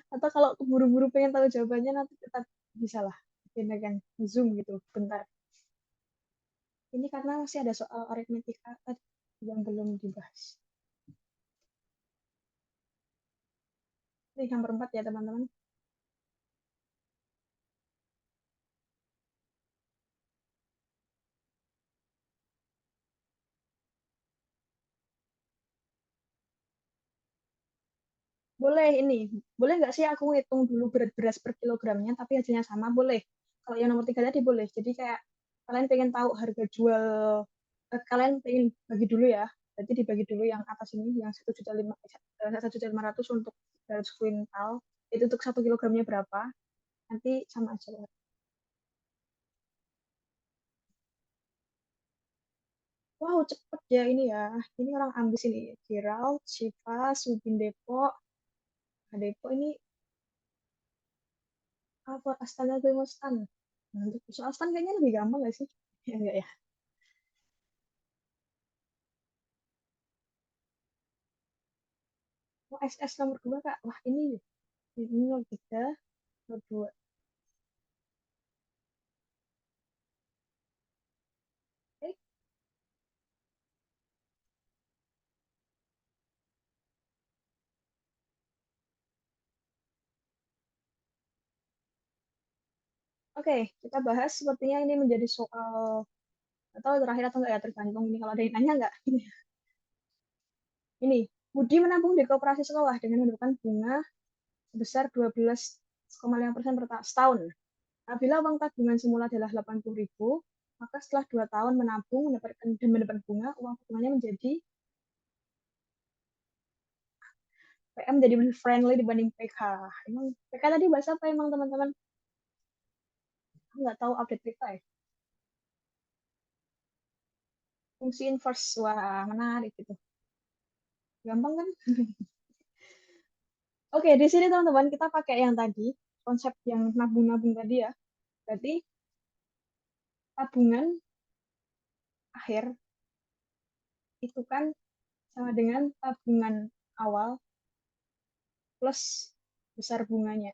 Atau kalau keburu-buru pengen tahu jawabannya nanti kita bisa lah bikin Zoom gitu bentar. Ini karena masih ada soal aritmetika yang belum dibahas. Ini nomor 4 ya teman-teman. Boleh ini, boleh nggak sih aku hitung dulu berat beras per kilogramnya, tapi hasilnya sama, boleh. Kalau yang nomor 3 tadi boleh. Jadi kayak kalian pengen tahu harga jual, kalian pengen bagi dulu ya. Jadi dibagi dulu yang atas ini, yang 1.500.000 untuk 100 kuintal. Itu untuk 1 kilogramnya berapa? Nanti sama aja. Wow, cepet ya ini ya. Ini orang ambis ini. Viral, Shiva, Subin Depok. Nah, Depok ini apa? Astaga, gue mau stan. Nah, untuk soal stan kayaknya lebih gampang gak sih? Ya enggak ya. Oh, SS nomor 2 Kak. Wah, ini 03, nomor 2. Oke, oke, kita bahas sepertinya ini menjadi soal atau terakhir atau enggak ya tergantung ini kalau ada yang nanya enggak. Ini, Budi menabung di koperasi sekolah dengan menentukan bunga sebesar 12,5% per setahun. Apabila uang tabungan semula adalah 80.000, maka setelah 2 tahun menabung mendapatkan bunga, uang tabungannya menjadi PM jadi lebih friendly dibanding PK. Emang PK tadi bahasa apa emang teman-teman? Aku nggak tahu update PK ya. Fungsi inverse, wah menarik gitu. Gampang kan? Oke, di sini teman-teman kita pakai yang tadi, konsep yang nabung-nabung tadi ya. Berarti tabungan akhir itu kan sama dengan tabungan awal plus besar bunganya.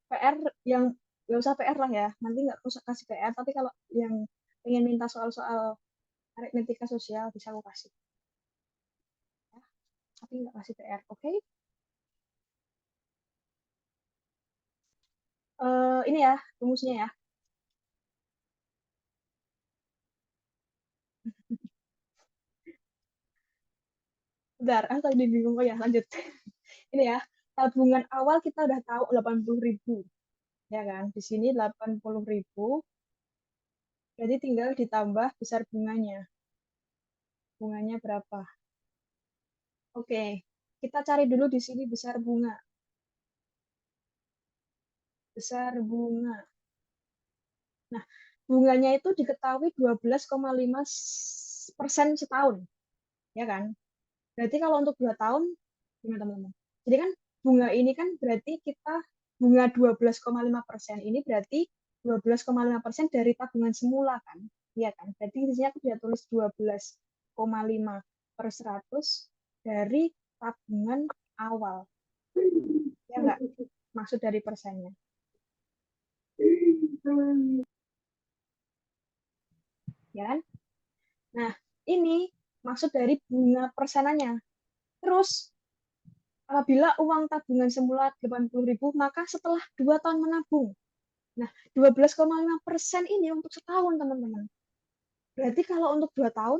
PR yang nggak usah PR lah ya, nanti nggak usah kasih PR, tapi kalau yang pengen minta soal-soal aritmetika sosial bisa aku kasih, ya. Tapi nggak kasih PR, oke? Okay? Ini ya rumusnya ya. Bentar, aku tadi bingung. Oh ya, lanjut. Ini ya, tabungan awal kita udah tahu 80.000, ya kan? Di sini 80.000, jadi tinggal ditambah besar bunganya. Bunganya berapa? Oke, kita cari dulu di sini besar bunga. Besar bunga. Nah, bunganya itu diketahui 12,5% setahun, ya kan? Berarti kalau untuk 2 tahun, gimana teman-teman? Jadi kan bunga ini kan berarti kita bunga 12,5% ini berarti 12,5% dari tabungan semula kan? Iya kan? Berarti di sini aku sudah tulis 12,5 per 100 dari tabungan awal. Ya enggak? Maksud dari persennya. Ya kan? Nah, ini maksud dari bunga persenannya. Terus, apabila uang tabungan semula 80.000, maka setelah 2 tahun menabung. Nah, 12,5% ini untuk setahun, teman-teman. Berarti kalau untuk 2 tahun,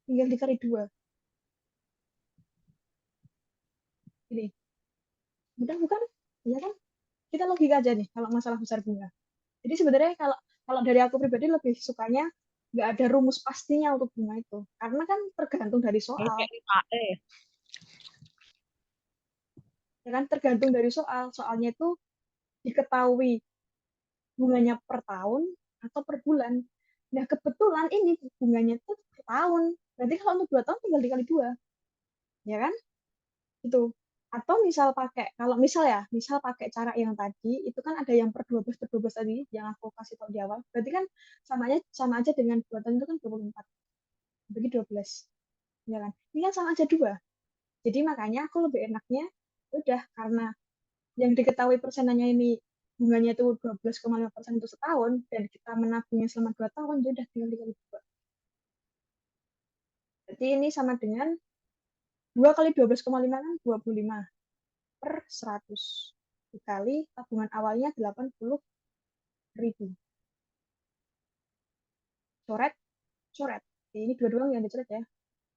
tinggal dikali 2. Ini, mudah bukan? Iya kan? Kita logika aja nih, kalau masalah besar bunga. Jadi sebenarnya kalau kalau dari aku pribadi lebih sukanya nggak ada rumus pastinya untuk bunga itu. Karena kan tergantung dari soal. Ya kan? Tergantung dari soal. Soalnya itu diketahui bunganya per tahun atau per bulan. Nah, kebetulan ini bunganya itu per tahun. Berarti kalau untuk 2 tahun tinggal dikali 2. Ya kan? Itu. Atau kalau misal pakai cara yang tadi, itu kan ada yang per 12 tadi, yang aku kasih tahu di awal. Berarti kan sama aja dengan 2 tahun itu kan 24. Bagi 12. Ya kan? Ini kan sama aja 2. Jadi makanya aku lebih enaknya, udah, karena yang diketahui persenannya ini bunganya itu 12,5% untuk setahun, dan kita menabungnya selama 2 tahun, ya udah tinggal dikali 2. Jadi ini sama dengan 2 kali 12,5 kan 25 per 100 dikali tabungan awalnya 80.000. Coret, coret. Ini dua doang yang dicoret ya.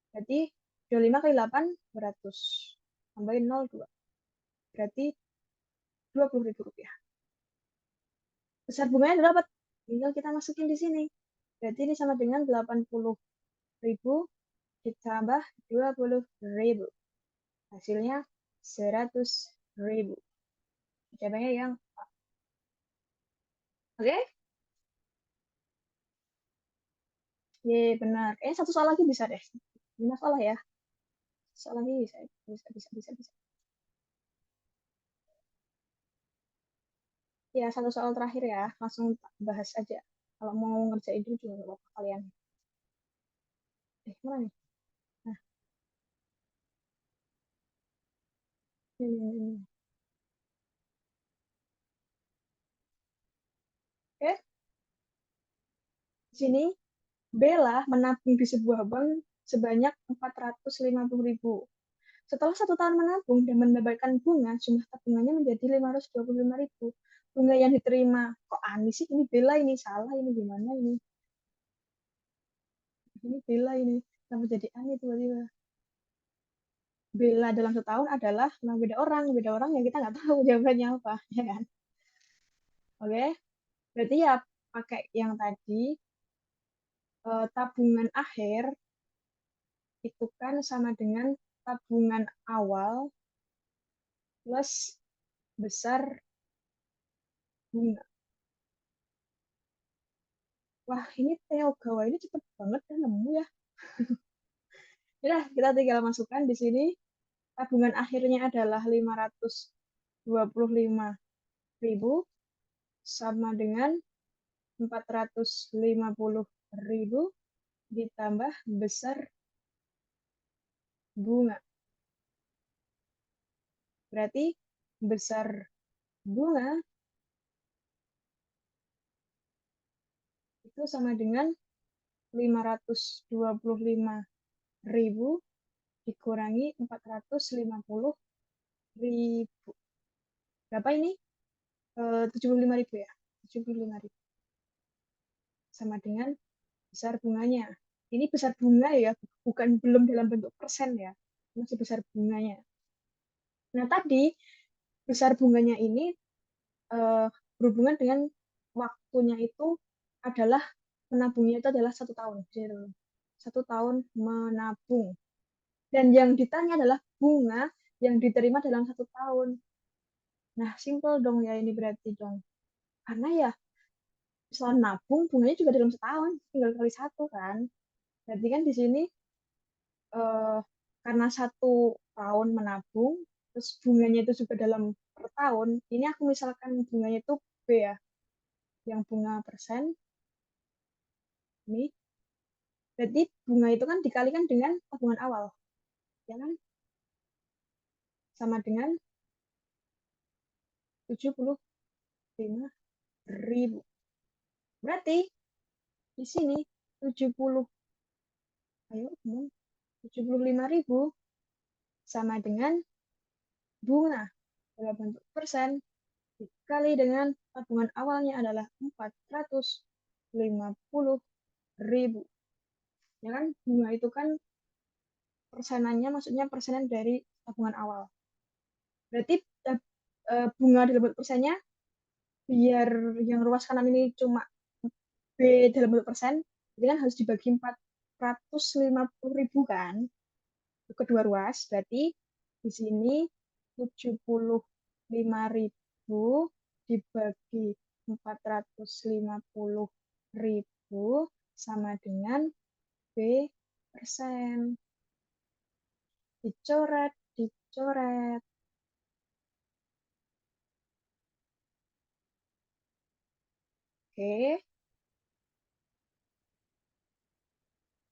Berarti 25 kali 8, 200. Tambahin 0,2. Berarti 20.000 rupiah. Besar bunganya dapat. Tinggal kita masukin di sini. Berarti ini sama dengan 80.000 ditambah 20.000. Hasilnya 100.000. Cabangnya yang A. Oke? Ye, benar. Satu soal lagi bisa deh. 5 soal ya. Soal lagi bisa. Bisa, bisa, bisa, bisa. Ya, satu soal terakhir ya. Langsung bahas aja. Kalau mau ngerjain dulu juga nggak apa-apa kalian. Mana nih? Nah, ini. Oke, di sini Bella menabung di sebuah bank sebanyak 450.000. Setelah 1 tahun menabung dan mendapatkan bunga, jumlah tabungannya menjadi 525.000. Bunga yang diterima, kok aneh sih? Ini Bella, ini salah, ini gimana ini? Ini Bella ini. Kenapa jadi aneh tiba-tiba? Bella dalam setahun adalah nama beda orang yang kita nggak tahu jawabannya apa, ya kan? Oke, berarti ya pakai yang tadi, tabungan akhir itu kan sama dengan tabungan awal plus besar bunga. Wah, ini Theo Gawa ini cepet banget kan nemu ya. Ya, kita tinggal masukkan di sini. Tabungan akhirnya adalah 525.000 sama dengan 450.000 ditambah besar bunga. Berarti besar bunga itu sama dengan 525.000 dikurangi 450.000. Berapa ini? 75.000 ya? 75.000. Sama dengan besar bunganya. Ini besar bunga ya, bukan belum dalam bentuk persen ya. Masih besar bunganya. Nah, tadi besar bunganya ini eh, berhubungan dengan waktunya itu adalah menabungnya itu adalah 1 tahun. Gitu. 1 tahun menabung. Dan yang ditanya adalah bunga yang diterima dalam 1 tahun. Nah, simple dong ya ini berarti dong. Karena ya, soal nabung, bunganya juga dalam setahun. Tinggal kali 1 kan. Berarti kan di sini eh, karena 1 tahun menabung, terus bunganya itu juga dalam per tahun. Ini aku misalkan bunganya itu B ya, yang bunga persen. Ini berarti bunga itu kan dikalikan dengan tabungan awal, ya kan? Sama dengan 75.000. Berarti di sini 70, ayo, 75.000 sama dengan bunga dalam bentuk persen dikali dengan tabungan awalnya adalah 450.000. Ya kan, bunga itu kan persenannya, maksudnya persenan dari tabungan awal. Berarti bunga dalam bentuk persennya, biar yang ruas kanan ini cuma B dalam bentuk persen, jadi kan harus dibagi 450.000 kan, kedua ruas. Berarti di sini 75.000 dibagi 450.000 sama dengan B persen. Dicoret, dicoret. Oke,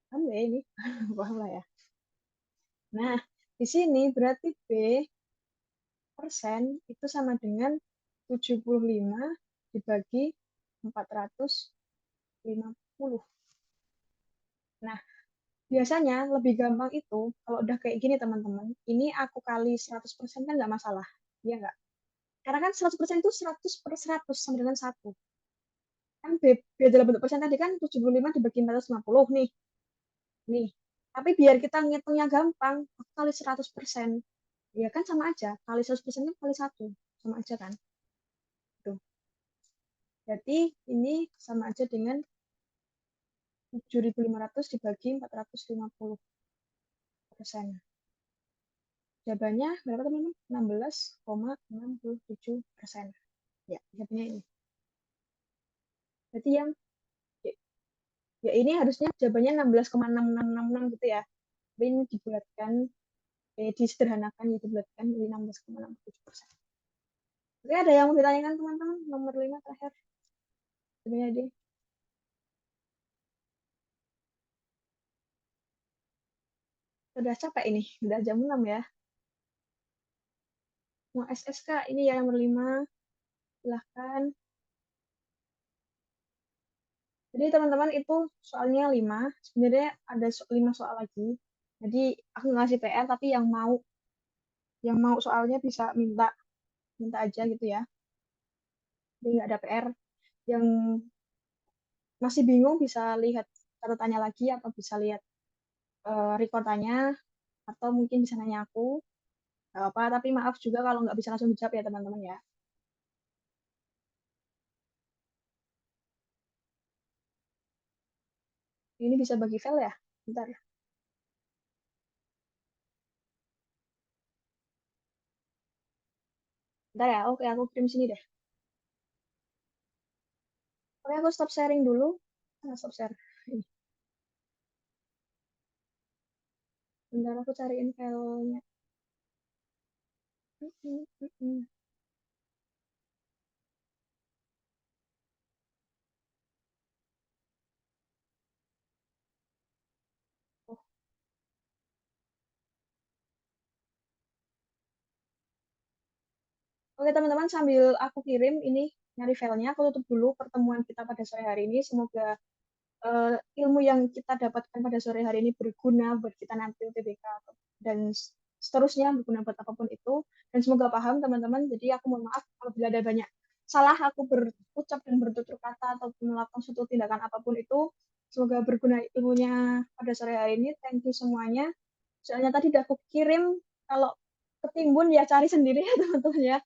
paham ya ini? Paham lah ya. Nah, di sini berarti B persen itu sama dengan 75 dibagi 450. Nah, biasanya lebih gampang itu kalau udah kayak gini teman-teman. Ini aku kali 100% kan nggak masalah. Iya nggak? Karena kan 100% itu 100 per 100 sama dengan satu. Kan B dalam bentuk persen tadi kan 75 dibagi 450 nih. Nih. Tapi biar kita ngitungnya gampang, aku kali 100%. Ya kan sama aja. Kali 100% kan kali satu. Sama aja kan? Tuh. Berarti ini sama aja dengan 7.500 dibagi 450%. Jawabannya berapa teman-teman? 16,67%. Ya, jawabannya ini. Berarti yang ya, ya ini harusnya jawabannya 16,6666 gitu ya. Tapi ini dibulatkan, disederhanakan, ya dibulatkan jadi 16,67%. Oke, ada yang mau ditanyakan teman-teman? Nomor 5 terakhir. Sebenarnya deh. Udah capek ini. Udah jam 6 ya. Mau SSK ini ya nomor 5. Silahkan. Jadi teman-teman itu soalnya 5. Sebenarnya ada 5 soal lagi. Jadi aku ngasih PR tapi yang mau soalnya bisa minta minta aja gitu ya. Jadi nggak ada PR. Yang masih bingung bisa lihat catatannya lagi atau bisa lihat recordannya atau mungkin bisa nanya aku. Gak apa, tapi maaf juga kalau nggak bisa langsung dijawab ya teman-teman ya. Ini bisa bagi file ya? Bentar, bentar ya. Oke, aku kirim sini deh. Oke, aku stop sharing dulu. Stop share. Ini. Bentar aku cariin filenya. Mm, mm, mm, mm. Oke teman-teman, sambil aku kirim ini nyari filenya, aku tutup dulu pertemuan kita pada sore hari ini. Semoga ilmu yang kita dapatkan pada sore hari ini berguna buat kita nanti UTBK dan seterusnya berguna buat apapun itu. Dan semoga paham teman-teman. Jadi aku mohon maaf apabila ada banyak salah aku berucap dan bertutur kata ataupun melakukan suatu tindakan apapun itu. Semoga berguna ilmunya pada sore hari ini. Thank you semuanya. Soalnya tadi udah aku kirim, kalau ketimbun ya cari sendiri ya teman-teman ya.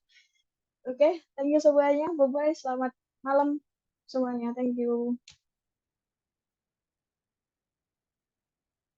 Oke, thank you semuanya. Bye-bye. Selamat malam semuanya. Thank you.